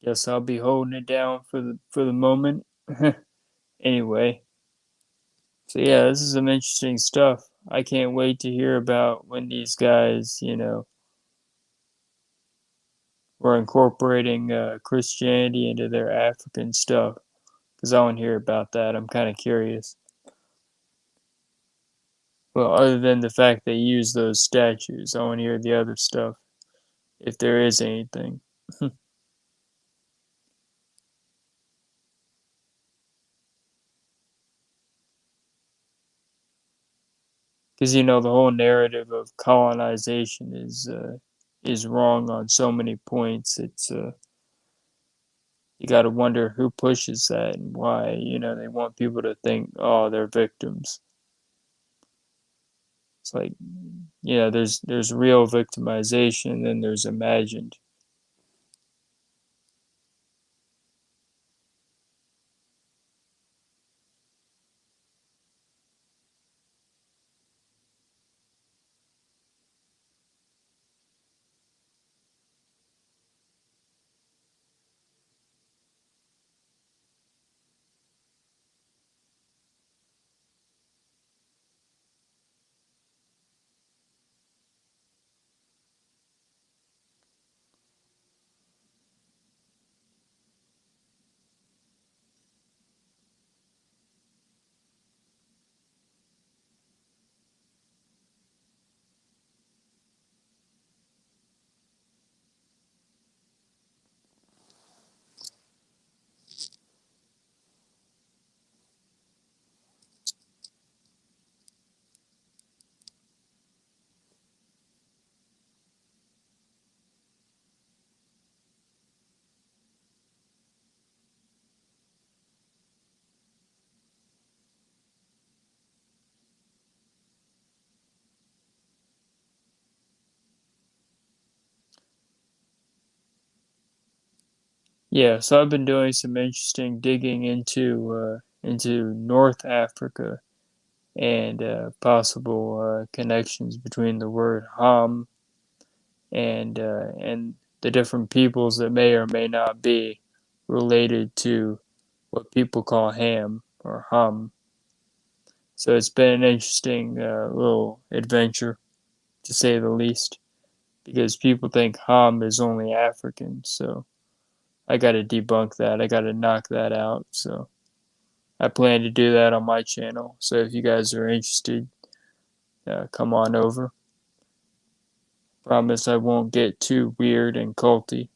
Guess I'll be holding it down for the moment. Anyway, so yeah, this is some interesting stuff. I can't wait to hear about when these guys, were incorporating Christianity into their African stuff. Because I want to hear about that. I'm kind of curious. Well, other than the fact they use those statues, I want to hear the other stuff, if there is anything. Because the whole narrative of colonization is wrong on so many points. It's you got to wonder who pushes that and why. They want people to think, oh, they're victims. It's like, there's real victimization, and then there's imagined. Yeah, so I've been doing some interesting digging into North Africa and possible connections between the word Ham and the different peoples that may or may not be related to what people call Ham or Hum. So it's been an interesting little adventure, to say the least, because people think Ham is only African. So I got to debunk that. I got to knock that out. So I plan to do that on my channel. So if you guys are interested, come on over. Promise I won't get too weird and culty.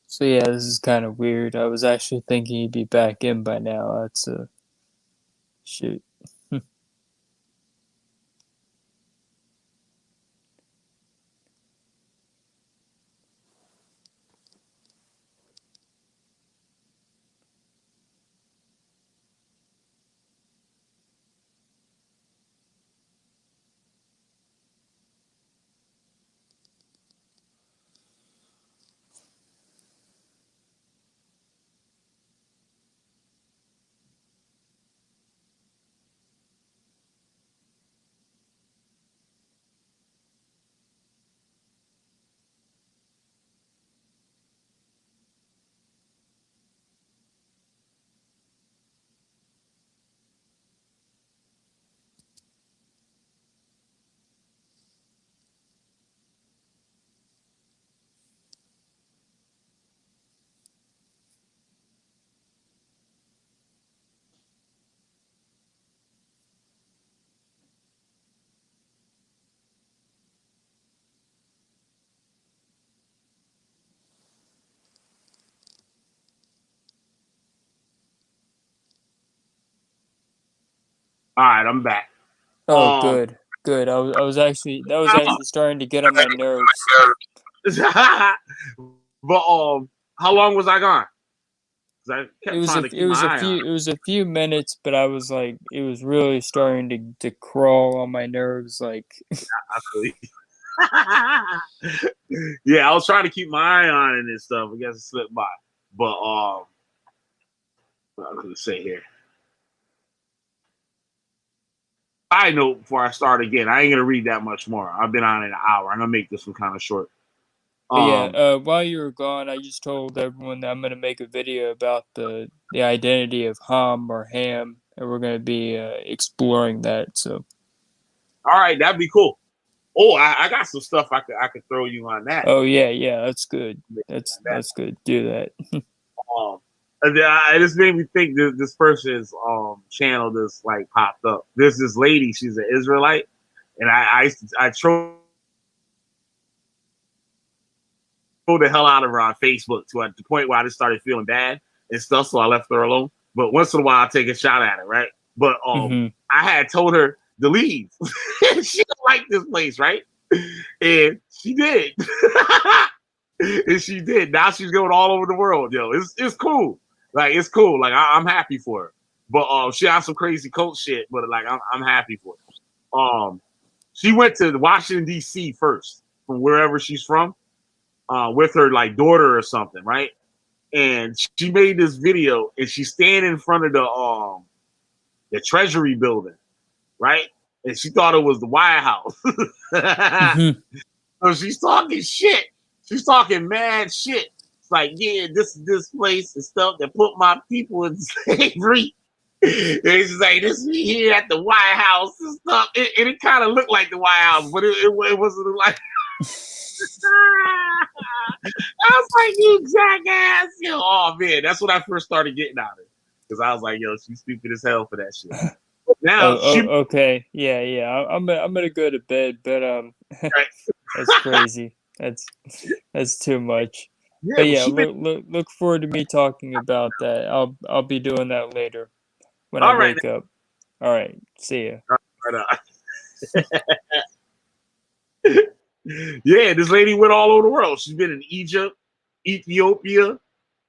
So yeah, this is kind of weird. I was actually thinking he'd be back in by now. That's a shoot. All right, I'm back. Oh, good, good. I was actually that was actually starting to get on my nerves. But how long was I gone? 'Cause I kept trying to keep my eye on it was a few minutes, but I was like, it was really starting to crawl on my nerves. Like, it. Yeah, I was trying to keep my eye on it and stuff. I guess it slipped by. But what I was gonna say here. I note before I start again, I ain't gonna read that much more. I've been on it an hour. I'm gonna make this one kind of short. but yeah, Um, while you were gone, I just told everyone that I'm gonna make a video about the identity of Ham or Ham, and we're gonna be exploring that. So, all right, that'd be cool. Oh, I got some stuff I could throw you on that. oh yeah, yeah, that's good. That's good. Do that. And this made me think this person's channel just like popped up. There's this lady, she's an Israelite, and I trolled the hell out of her on Facebook to the point where I just started feeling bad and stuff, so I left her alone. But once in a while, I take a shot at her, right? But Hmm. I had told her to leave. She don't like this place, right? And she did. And she did. Now she's going all over the world, yo. It's cool. Like it's cool. Like I'm happy for her. But she has some crazy cult shit, but like I'm happy for her. She went to Washington D.C. first from wherever she's from, with her like daughter or something, right? And she made this video, and she's standing in front of the Treasury building, right? And she thought it was the White House. Hmm. So she's talking shit. She's talking mad shit. It's like, yeah, this place and stuff that put my people in slavery. And it's like this here at the White House and stuff. And it kind of looked like the White House, but it wasn't like. I was like, you jackass. Yo, oh man, that's when I first started getting out of it. Because I was like, yo, she's stupid as hell for that shit. Now okay. Yeah. I'm gonna go to bed, but that's crazy. That's too much. yeah, But but yeah, she been look forward to me talking about that. I'll be doing that later when I all right. wake up. All right. See ya. Yeah, this lady went all over the world. She's been in Egypt, Ethiopia.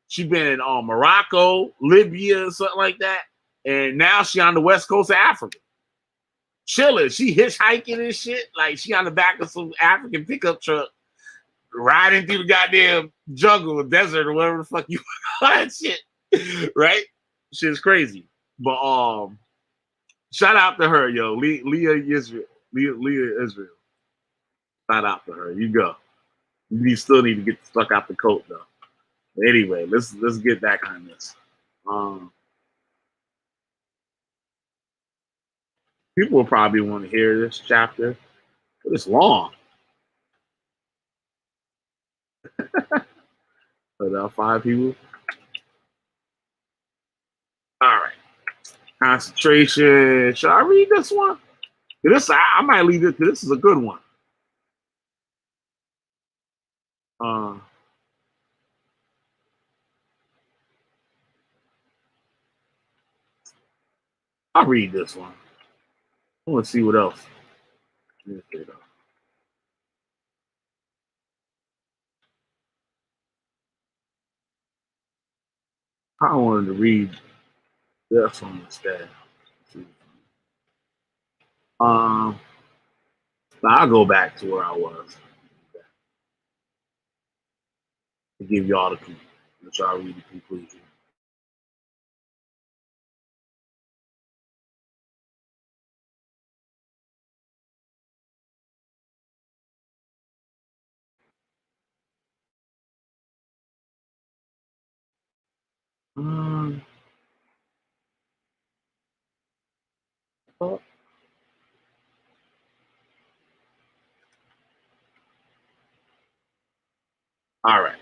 She's been in Morocco, Libya, something like that. And now she on the west coast of Africa. Chilling. She hitchhiking and shit. Like she on the back of some African pickup truck, riding through the goddamn jungle or desert or whatever the fuck you call that shit. Right? Shit's crazy. But shout out to her, yo. Leah Israel. Leah Israel. Shout out to her. You go. You still need to get the fuck out the coat though. But anyway, let's get back on this. People will probably want to hear this chapter, but it's long. But 5 people. All right. Concentration. Should I read this one? This I might leave it. This is a good one. I'll read this one. I want to see what else. I wanted to read this one instead. I'll go back to where I was to give y'all the conclusion. Let y'all read the conclusion. All right.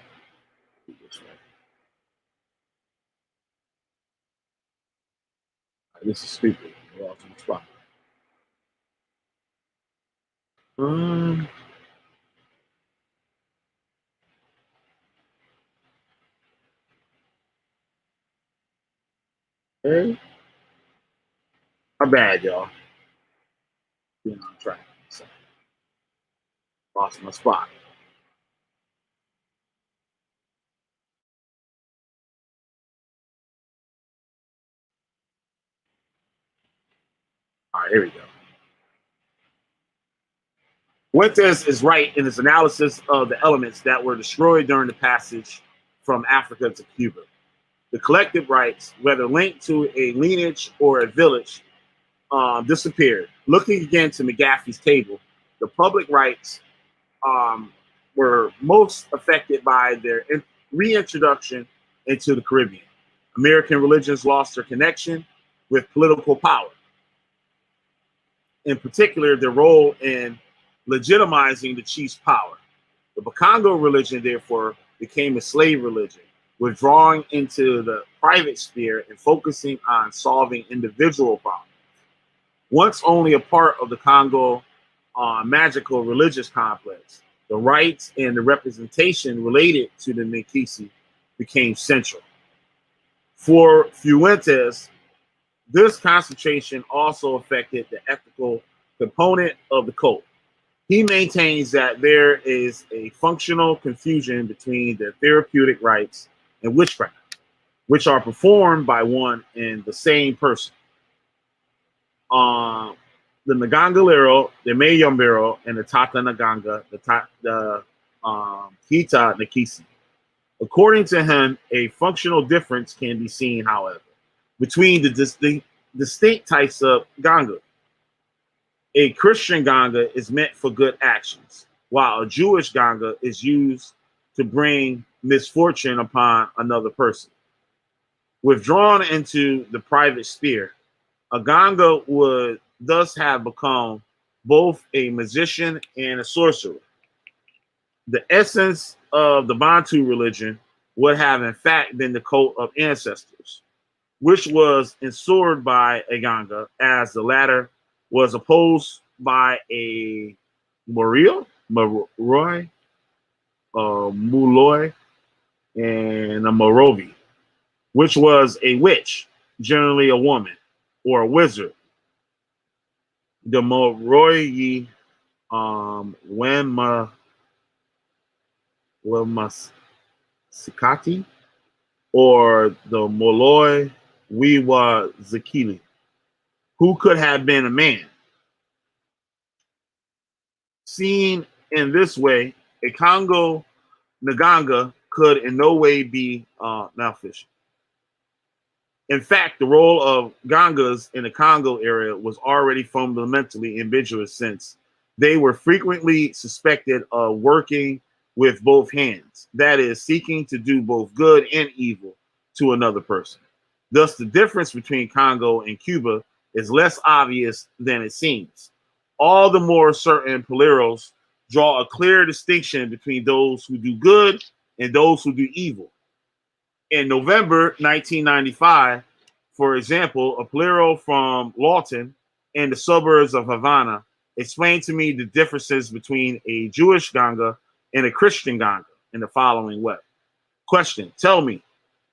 This is stupid. We're off on the spot. Okay. My bad, y'all. Being on track. So, lost my spot. All right, here we go. Fuentes is right in his analysis of the elements that were destroyed during the passage from Africa to Cuba. The collective rights, whether linked to a lineage or a village, disappeared. Looking again to McGaffey's table, the public rights were most affected by their reintroduction into the Caribbean. American religions lost their connection with political power. In particular, their role in legitimizing the chief's power. The Bakongo religion, therefore, became a slave religion, withdrawing into the private sphere and focusing on solving individual problems. Once only a part of the Congo magical religious complex, the rights and the representation related to the Nkisi became central. For Fuentes, this concentration also affected the ethical component of the cult. He maintains that there is a functional confusion between the therapeutic rites and witchcraft, which are performed by one and the same person. The Nagangalero, the Mayumbero, and the Tata Naganga, the Kita Nikisi. According to him, a functional difference can be seen, however, between the distinct types of Ganga. A Christian Ganga is meant for good actions, while a Jewish Ganga is used to bring misfortune upon another person. Withdrawn into the private sphere, Aganga would thus have become both a magician and a sorcerer. The essence of the Bantu religion would have in fact been the cult of ancestors, which was ensured by Aganga, as the latter was opposed by a Moroi, Muloi, and a Morovi, which was a witch, generally a woman, or a wizard. The Moroi Wemasikati, or the Moloi Wiwa Zakili, who could have been a man. Seen in this way, a Congo Nganga could in no way be malfish. In fact, the role of Gangas in the Congo area was already fundamentally ambiguous, since they were frequently suspected of working with both hands, that is, seeking to do both good and evil to another person. Thus, the difference between Congo and Cuba is less obvious than it seems. All the more certain Paleros draw a clear distinction between those who do good and those who do evil. In November 1995, for example, a Polero from Lawton in the suburbs of Havana explained to me the differences between a Jewish Ganga and a Christian Ganga in the following way. Question: tell me,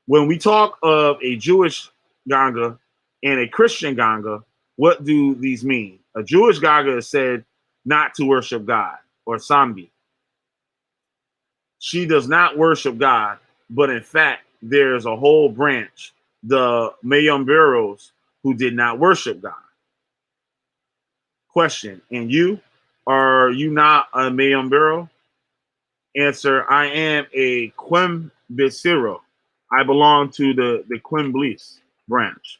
when we talk of a Jewish Ganga and a Christian Ganga, what do these mean? A Jewish Ganga is said not to worship God, or Sambi. She does not worship God, but in fact, there's a whole branch, the Mayomberos, who did not worship God. Question: and you? Are you not a Mayombero? Answer: I am a Quimbisiro. I belong to the Quimblis branch.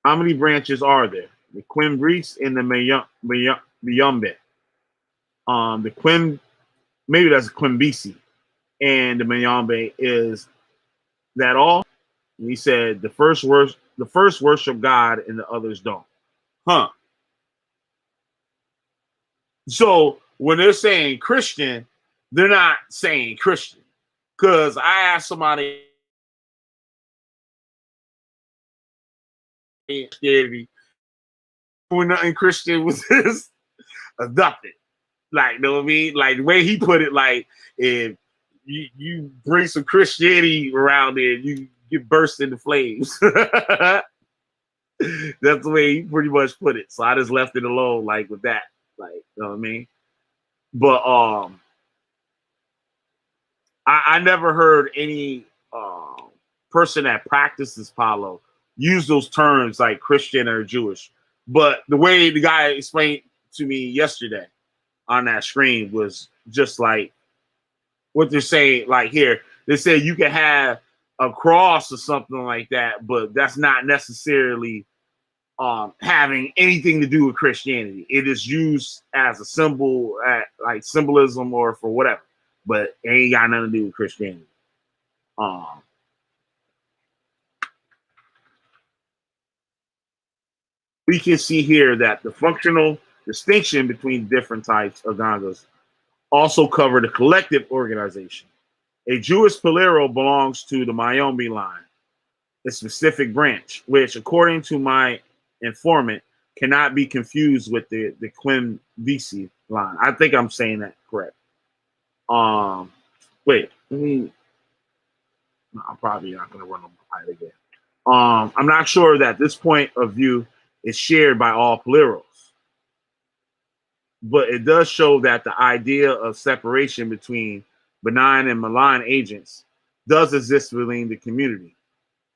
How many branches are there? The Quimbris and the Mayombe. The Quim, maybe that's Quimbisi. And the Mayombe, is that all? And he said the first worship God and the others don't. Huh. So when they're saying Christian, they're not saying Christian. Because I asked somebody when nothing Christian was this nothing. Like, you know what I mean? Like the way he put it, like if you bring some Christianity around there, you get burst into flames. That's the way he pretty much put it. So I just left it alone, like with that. Like, you know what I mean? But I never heard any person that practices Palo use those terms like Christian or Jewish. But the way the guy explained to me yesterday on that screen was just like what they're saying. Like here, they said you can have a cross or something like that, but that's not necessarily having anything to do with Christianity. It is used as a symbol, like symbolism or for whatever, but it ain't got nothing to do with Christianity. We can see here that the functional distinction between different types of Gangas also cover the collective organization. A Jewish Polero belongs to the Mayombe line, a specific branch, which, according to my informant, cannot be confused with the Quimbisi line. I think I'm saying that correct. Wait, let me. No, I'm probably not going to run on my pipe again. I'm not sure that this point of view is shared by all Poleros, but it does show that the idea of separation between benign and malign agents does exist within the community,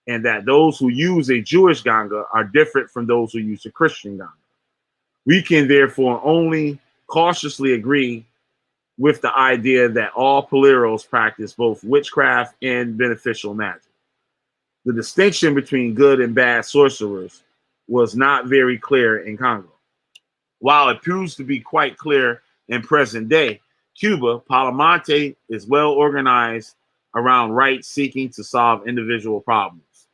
and that those who use a Jewish Ganga are different from those who use a Christian Ganga. We can therefore only cautiously agree with the idea that all Poleros practice both witchcraft and beneficial magic. The distinction between good and bad sorcerers was not very clear in Congo. While it proves to be quite clear in present day, Cuba, PALO MONTE is well organized around rights seeking to solve individual problems,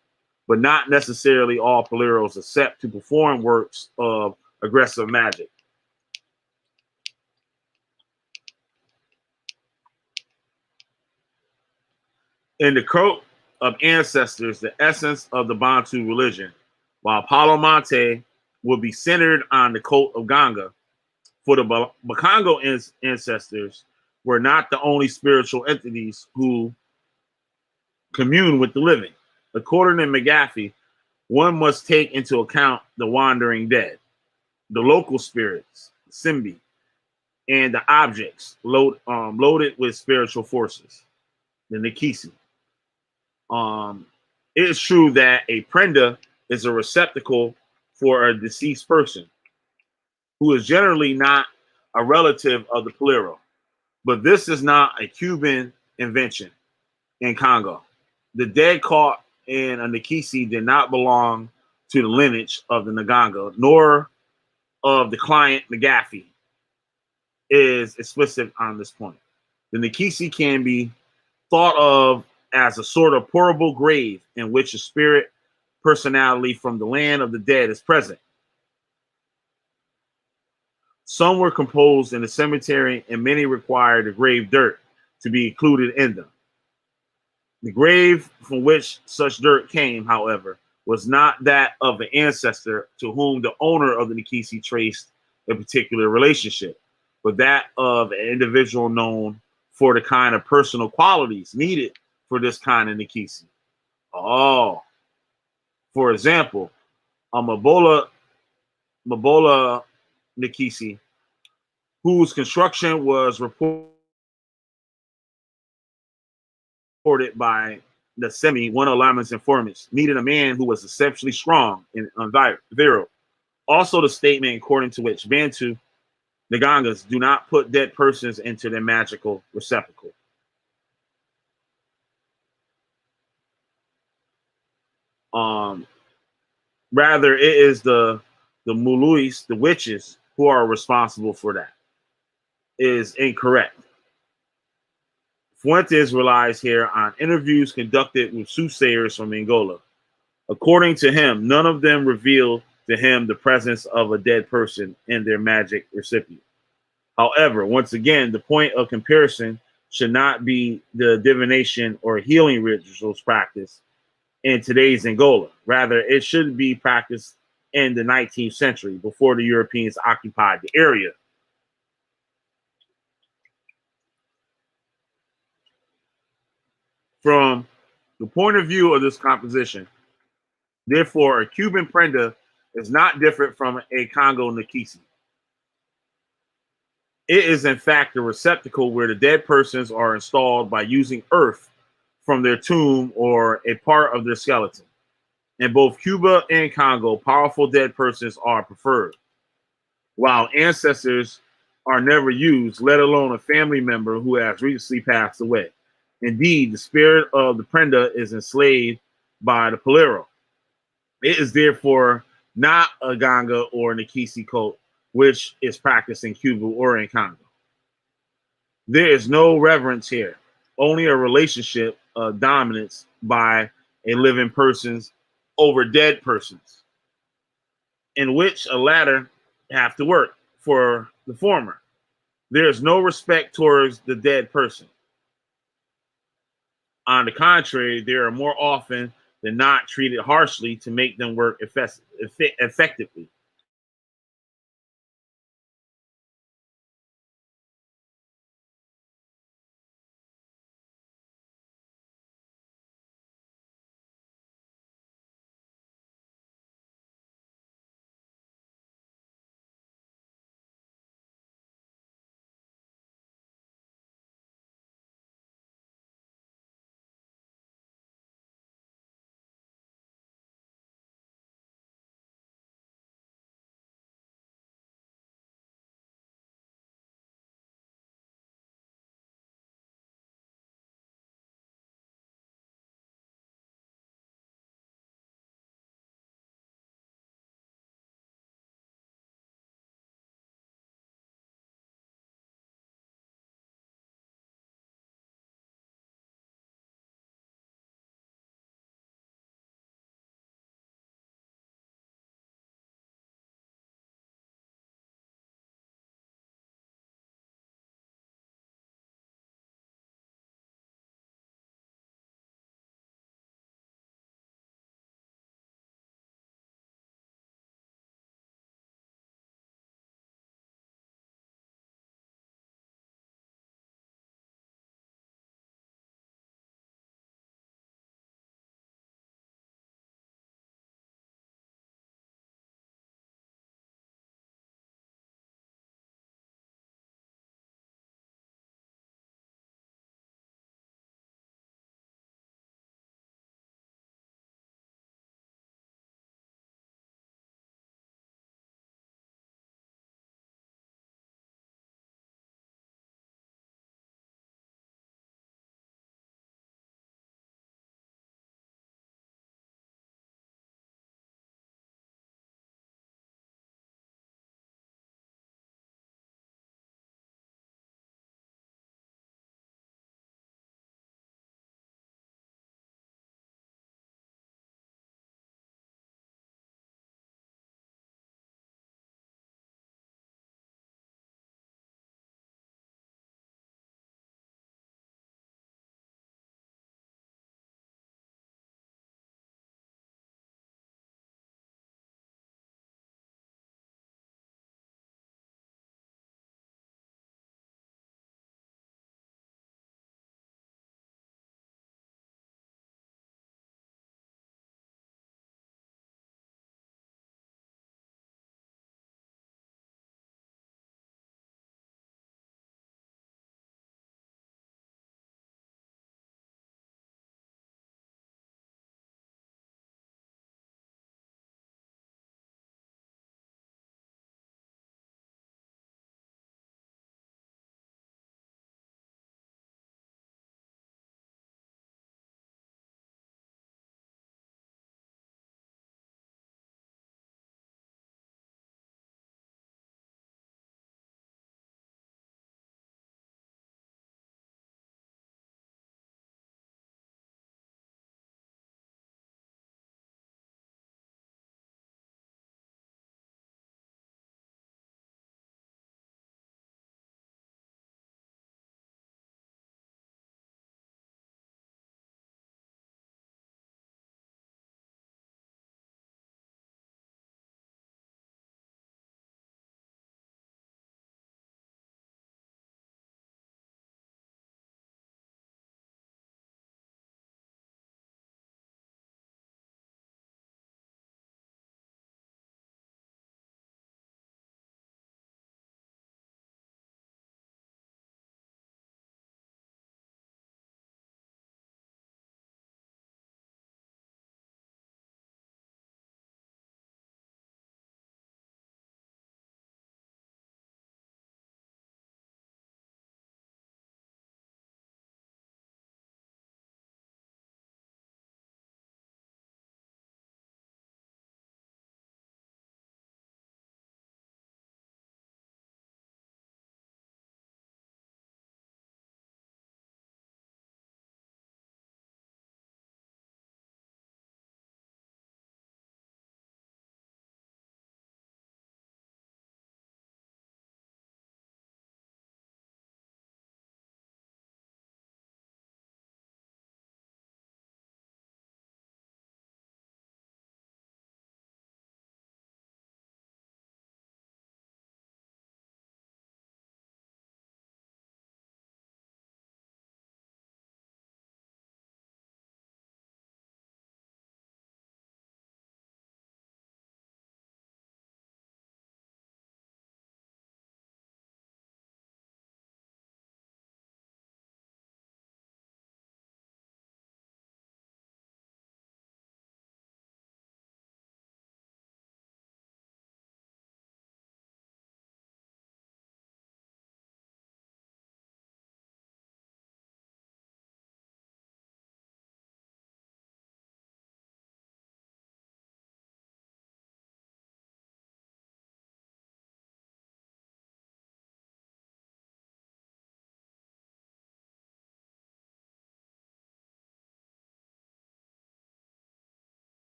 but not necessarily all paleros accept to perform works of aggressive magic. In the cult of ancestors, the essence of the Bantu religion, while PALO MONTE will be centered on the cult of Ganga, for the Bakongo ancestors were not the only spiritual entities who commune with the living. According to McGaffey, one must take into account the wandering dead, the local spirits, Simbi, and the objects loaded with spiritual forces, the Nikisi. It is true that a prenda is a receptacle for a deceased person who is generally not a relative of the Polero. But this is not a Cuban invention in Congo. The dead caught in a Nikisi did not belong to the lineage of the Nganga, nor of the client McGaffey is explicit on this point. The Nikisi can be thought of as a sort of portable grave in which a spirit personality from the land of the dead is present. Some were composed in the cemetery, and many required the grave dirt to be included in them. The grave from which such dirt came, however, was not that of an ancestor to whom the owner of the Nikisi traced a particular relationship, but that of an individual known for the kind of personal qualities needed for this kind of Nikisi. Oh, for example, a Mabola Nikisi, whose construction was reported by the Semi, one of Lyman's informants, needed a man who was exceptionally strong and virile. Also, the statement according to which Bantu Ngangas do not put dead persons into their magical receptacle. Rather, it is the Muluis, the witches, who are responsible for that. It is incorrect. Fuentes relies here on interviews conducted with soothsayers from Angola. According to him, none of them revealed to him the presence of a dead person in their magic recipient. However, once again, the point of comparison should not be the divination or healing rituals practiced in today's Angola. Rather, it should be practiced in the 19th century before the Europeans occupied the area. From the point of view of this composition, therefore, a Cuban prenda is not different from a Congo Nikisi. It is, in fact, a receptacle where the dead persons are installed by using earth from their tomb or a part of their skeleton. In both Cuba and Congo, powerful dead persons are preferred, while ancestors are never used, let alone a family member who has recently passed away. Indeed, the spirit of the prenda is enslaved by the Polero. It is therefore not a Ganga or Nikisi cult, which is practiced in Cuba or in Congo. There is no reverence here, only a relationship of dominance by a living persons over dead persons, in which a latter have to work for the former. There is no respect towards the dead person. On the contrary, they are more often than not treated harshly to make them work effectively.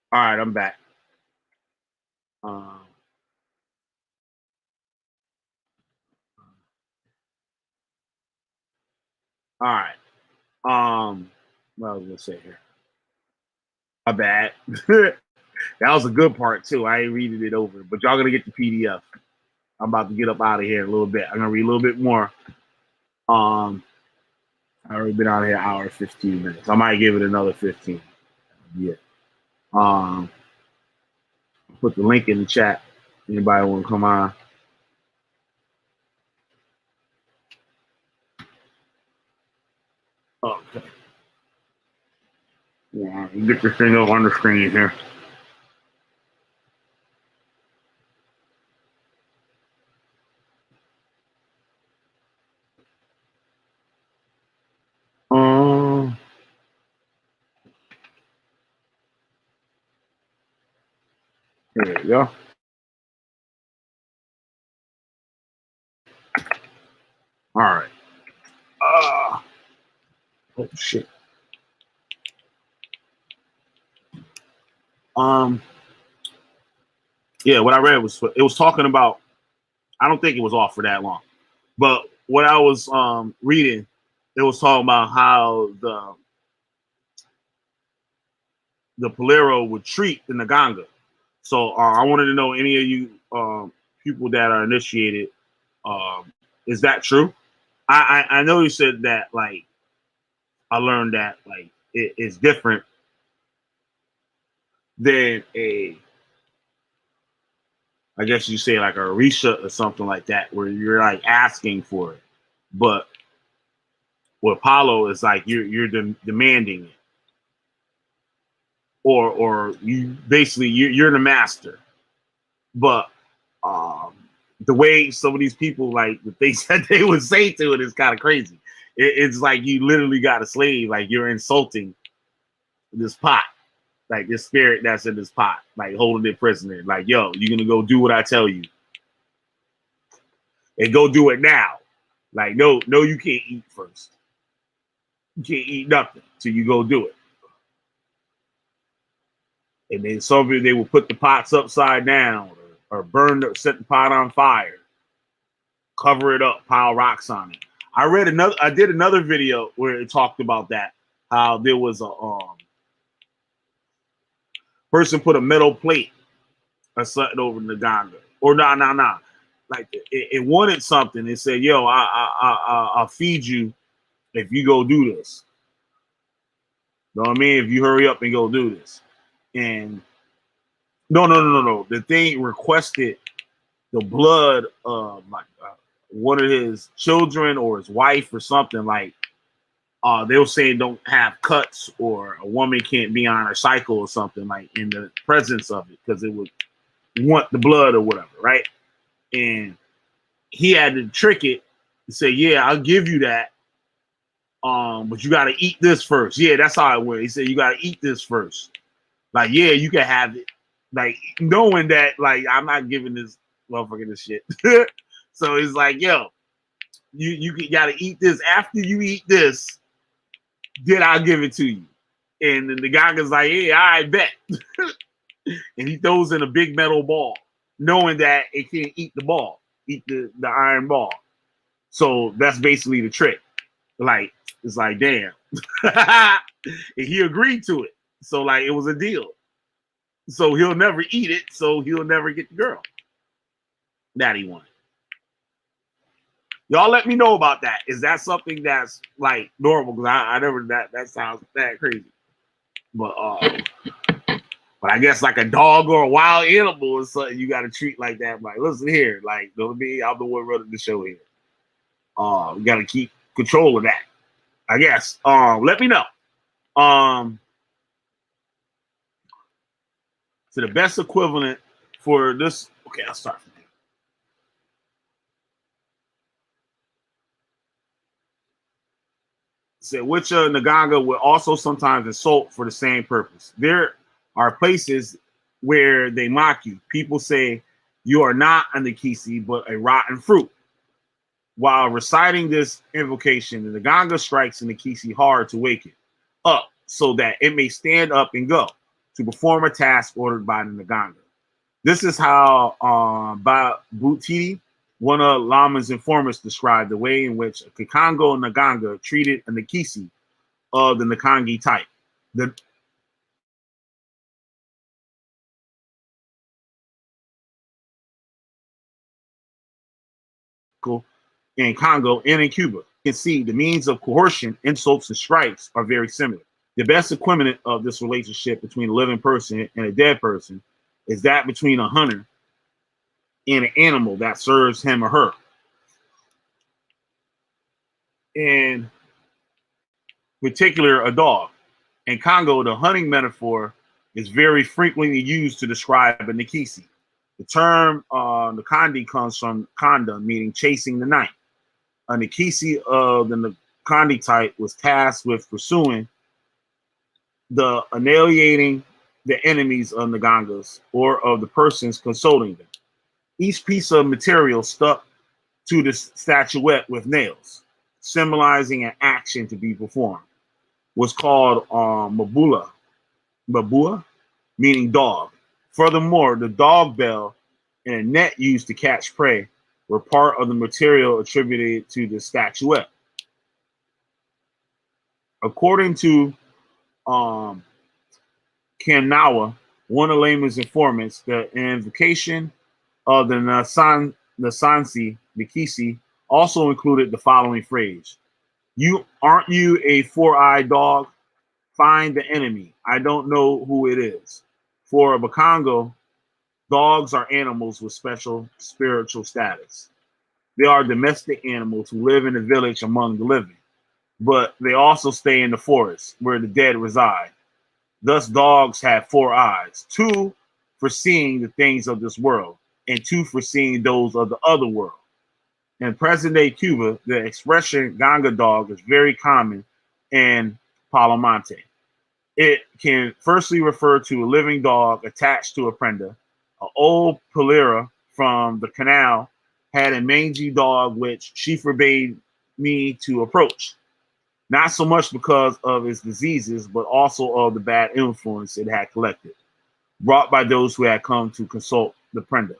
All right, I'm back. Um, all right. What I was gonna say here. My bad. That was a good part too. I ain't reading it over, but y'all gonna get the PDF. I'm about to get up out of here in a little bit. I'm gonna read a little bit more. I already been out of here an hour 15 minutes. I might give it another 15. Yeah. Um, put the link in the chat. Anybody want to come on? Okay. Yeah, get this thing up on the screen here. There you go. All right. Oh shit. Yeah, what I read was it was talking about. I don't think it was off for that long, but what I was reading, it was talking about how the Polero would treat the Nganga. So I wanted to know any of you people that are initiated. Is that true? I know you said that. Like I learned that like it is different than a. I guess you say like a Orisha or something like that, where you're like asking for it. But with Palo, it's like you're demanding it, or you basically you're the master. But um, the way some of these people like the things that they would say to it is kind of crazy. It's like you literally got a slave, like you're insulting this pot, like this spirit that's in this pot, like holding it prisoner. Like, yo, you're gonna go do what I tell you, and go do it now. Like, no, you can't eat first. You can't eat nothing till you go do it. And then some of it, they will put the pots upside down or burn, set the pot on fire, cover it up, pile rocks on it. I did another video where it talked about that. How there was a person put a metal plate or something over the Nganga, or nah. Like it wanted something. It said, "Yo, I'll feed you if you go do this." You know what I mean? If you hurry up and go do this. And no. The thing requested the blood of like one of his children or his wife or something. Like they were saying don't have cuts or a woman can't be on her cycle or something like in the presence of it because it would want the blood or whatever, right? And he had to trick it and say, "Yeah, I'll give you that, but you got to eat this first." Yeah, that's how it went. He said, "You got to eat this first." Like, yeah, you can have it. Like, knowing that, like, I'm not giving this motherfucker this shit. So it's like, yo, you got to eat this. After you eat this, then I'll give it to you. And then the guy goes like, yeah, I bet. And he throws in a big metal ball, knowing that it can't eat the ball, eat the iron ball. So that's basically the trick. Like, it's like, damn. And he agreed to it. So, like, it was a deal. So he'll never eat it, so he'll never get the girl that he wanted. Y'all let me know about that. Is that something that's like normal? Because I never that sounds that crazy. But I guess like a dog or a wild animal or something you gotta treat like that. Like, listen here, like, you know what I mean? I'm the one running the show here. We gotta keep control of that. I guess. Let me know. So the best equivalent for this. Okay, I'll start from here. Said which Nganga will also sometimes insult for the same purpose. There are places where they mock you. People say you are not a Nikisi, but a rotten fruit. While reciting this invocation, the Nganga strikes the Nikisi hard to wake it up so that it may stand up and go. to perform a task ordered by the Nganga. This is how Butiti, one of Lama's informants, described the way in which a Kikongo Nganga treated a Nikisi of the Nkangi type. The in Congo and in Cuba. You can see the means of coercion, insults, and strikes are very similar. The best equivalent of this relationship between a living person and a dead person is that between a hunter and an animal that serves him or her. In particular, a dog. In Congo, the hunting metaphor is very frequently used to describe a Nikisi. The term Nakandi comes from Kanda, meaning chasing the night. A Nikisi of the Nakandi type was tasked with pursuing annihilating the enemies of the Ngangas or of the persons consulting them. Each piece of material stuck to the statuette with nails, symbolizing an action to be performed, was called Mabula, meaning dog. Furthermore, the dog bell and a net used to catch prey were part of the material attributed to the statuette. According to Kamnawa, one of Lama's informants, the invocation of the Nasansi, Nikisi, also included the following phrase: aren't you a four-eyed dog? Find the enemy. I don't know who it is." For a Bakongo, dogs are animals with special spiritual status. They are domestic animals who live in the village among the living, but they also stay in the forest where the dead reside. Thus, dogs have four eyes: two for seeing the things of this world, and two for seeing those of the other world. In present-day Cuba, the expression ganga dog is very common in Palo Monte. It can firstly refer to a living dog attached to a prenda. An old Polera from the canal had a mangy dog which she forbade me to approach, not so much because of its diseases, but also of the bad influence it had collected, brought by those who had come to consult the prenda.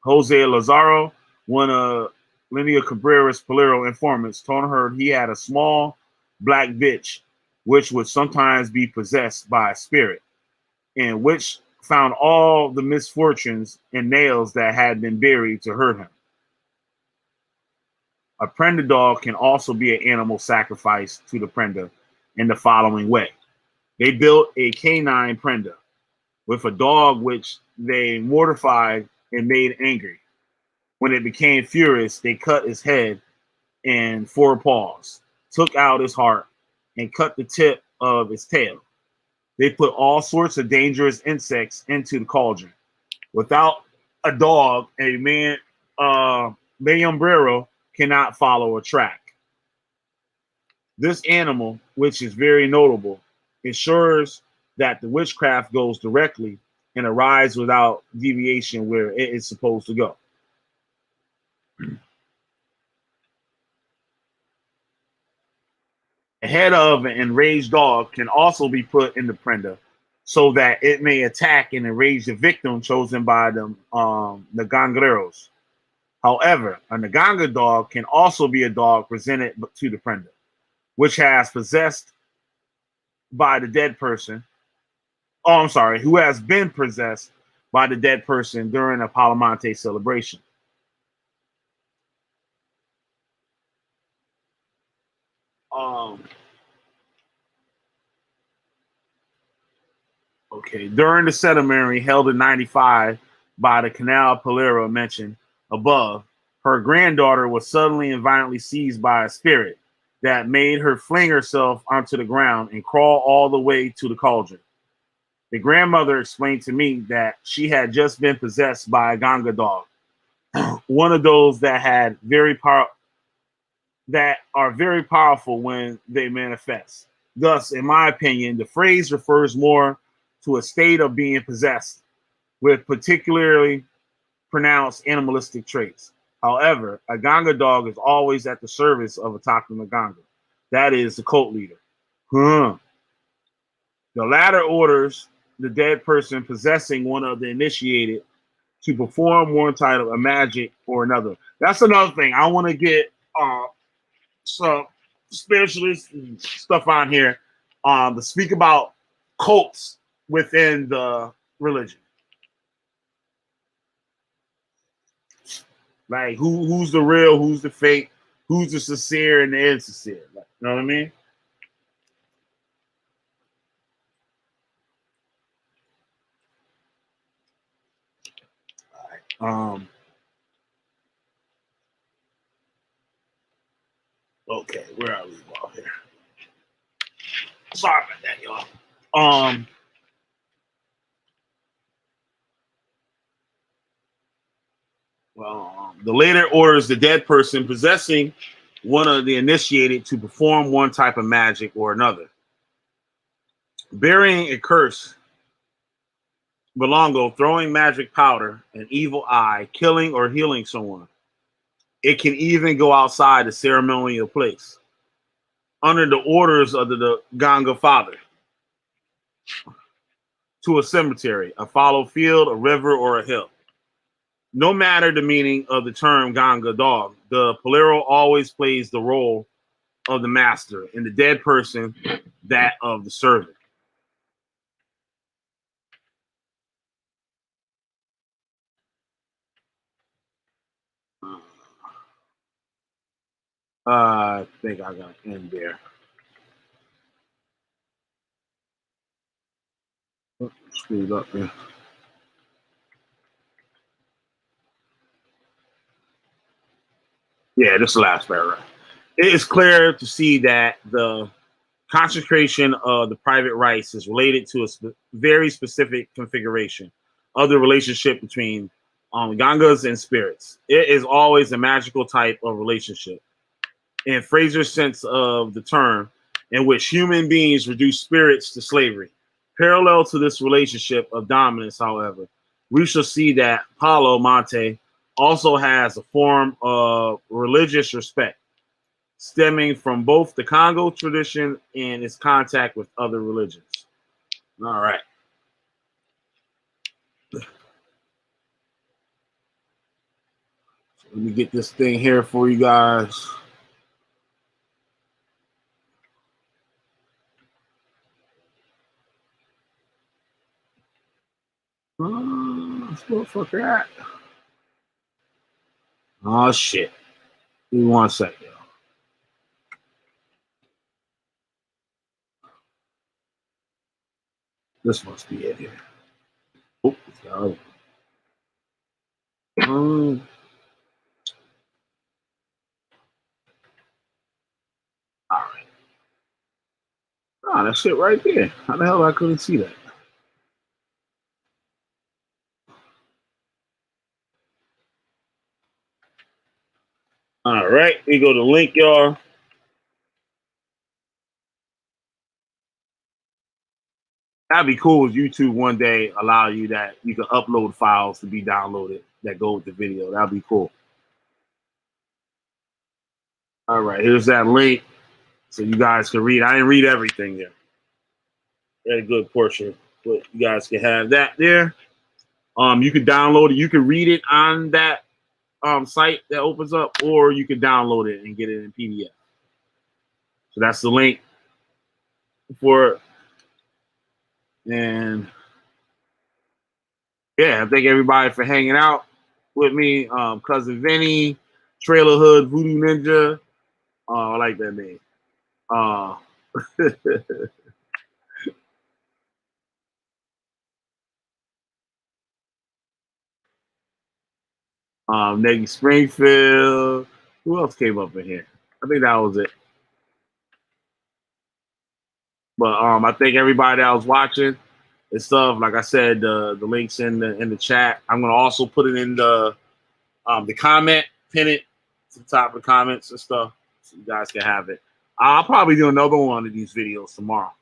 Jose Lazaro, one of Linnea Cabrera's Polero informants, told her he had a small black bitch which would sometimes be possessed by a spirit, and which found all the misfortunes and nails that had been buried to hurt him. A prenda dog can also be an animal sacrificed to the prenda in the following way. They built a canine prenda with a dog which they mortified and made angry. When it became furious, they cut his head and four paws, took out his heart, and cut the tip of his tail. They put all sorts of dangerous insects into the cauldron. Without a dog, a mayombrero cannot follow a track. This animal, which is very notable, ensures that the witchcraft goes directly and arrives without deviation where it is supposed to go. The head of an enraged dog can also be put in the prenda so that it may attack and enrage the victim chosen by the Ngangreros. However, a Nganga dog can also be a dog presented to the prenda, which has possessed by the dead person. Oh, I'm sorry, who has been possessed by the dead person during a Palo Monte celebration. Okay, during the ceremony held in '95 by the Canal Polero mentioned above, her granddaughter was suddenly and violently seized by a spirit that made her fling herself onto the ground and crawl all the way to the cauldron. The grandmother explained to me that she had just been possessed by a ganga dog, one of those that are very powerful when they manifest. Thus, in my opinion, the phrase refers more to a state of being possessed with particularly pronounced animalistic traits. However, a ganga dog is always at the service of a Takuma Ganga, that is the cult leader. The latter orders the dead person possessing one of the initiated to perform one type of magic or another. That's another thing. I want to get some spiritualist stuff on here to speak about cults within the religion. Like who's the real, who's the fake, who's the sincere and the insincere. Like, you know what I mean? All right. Okay, where are we about here? Sorry about that, y'all. The later orders the dead person possessing one of the initiated to perform one type of magic or another. Burying a curse, Belongo, throwing magic powder, an evil eye, killing or healing someone. It can even go outside the ceremonial place under the orders of the Ganga father to a cemetery, a fallow field, a river, or a hill. No matter the meaning of the term Ganga dog, the Polero always plays the role of the master and the dead person that of the servant. I think I got to end there. Screwed up there. Yeah, this is the last paragraph. It is clear to see that the concentration of the private rights is related to a very specific configuration of the relationship between Gangas and spirits. It is always a magical type of relationship. In Fraser's sense of the term, in which human beings reduce spirits to slavery. Parallel to this relationship of dominance, however, we shall see that Palo Monte also has a form of religious respect stemming from both the Congo tradition and its contact with other religions. All right. Let me get this thing here for you guys. This motherfucker at? Oh, shit. Give me 1 second. This must be it here. Oh, all right. Oh, that shit right there. How the hell I couldn't see that? All right, we go to link, y'all. That'd be cool if YouTube one day allow you that you can upload files to be downloaded that go with the video. That'd be cool. All right, here's that link so you guys can read. I didn't read everything there. Very good portion, but you guys can have that there. You can download it. You can read it on that site that opens up, or you can download it and get it in PDF. So that's the link for it. And yeah, I thank everybody for hanging out with me. Cousin Vinny, Trailer Hood, Voodoo Ninja. I like that name. Neggy Springfield. Who else came up in here? I think that was it. But I thank everybody that was watching and stuff. Like I said, the links in the chat. I'm gonna also put it in the comment, pin it to the top of the comments and stuff, so you guys can have it. I'll probably do another one of these videos tomorrow.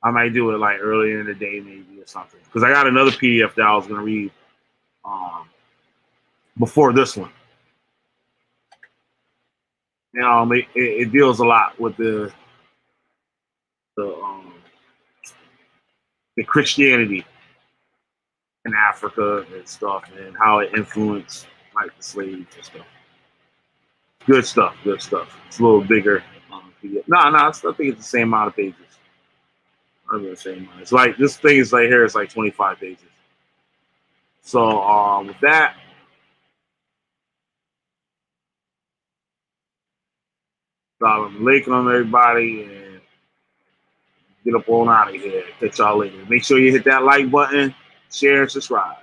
I might do it like earlier in the day, maybe, or something, because I got another PDF that I was gonna read before this one. It deals a lot with the and Christianity in Africa and stuff, and how it influenced like the slaves and stuff. Good stuff, good stuff. It's a little bigger. No, I still think it's the same amount of pages. I'm the same amount. It's like this thing is right here. It's like 25 pages. So with that, Salam alaikum, everybody, and get up on out of here. Catch y'all later. Make sure you hit that like button, share, and subscribe.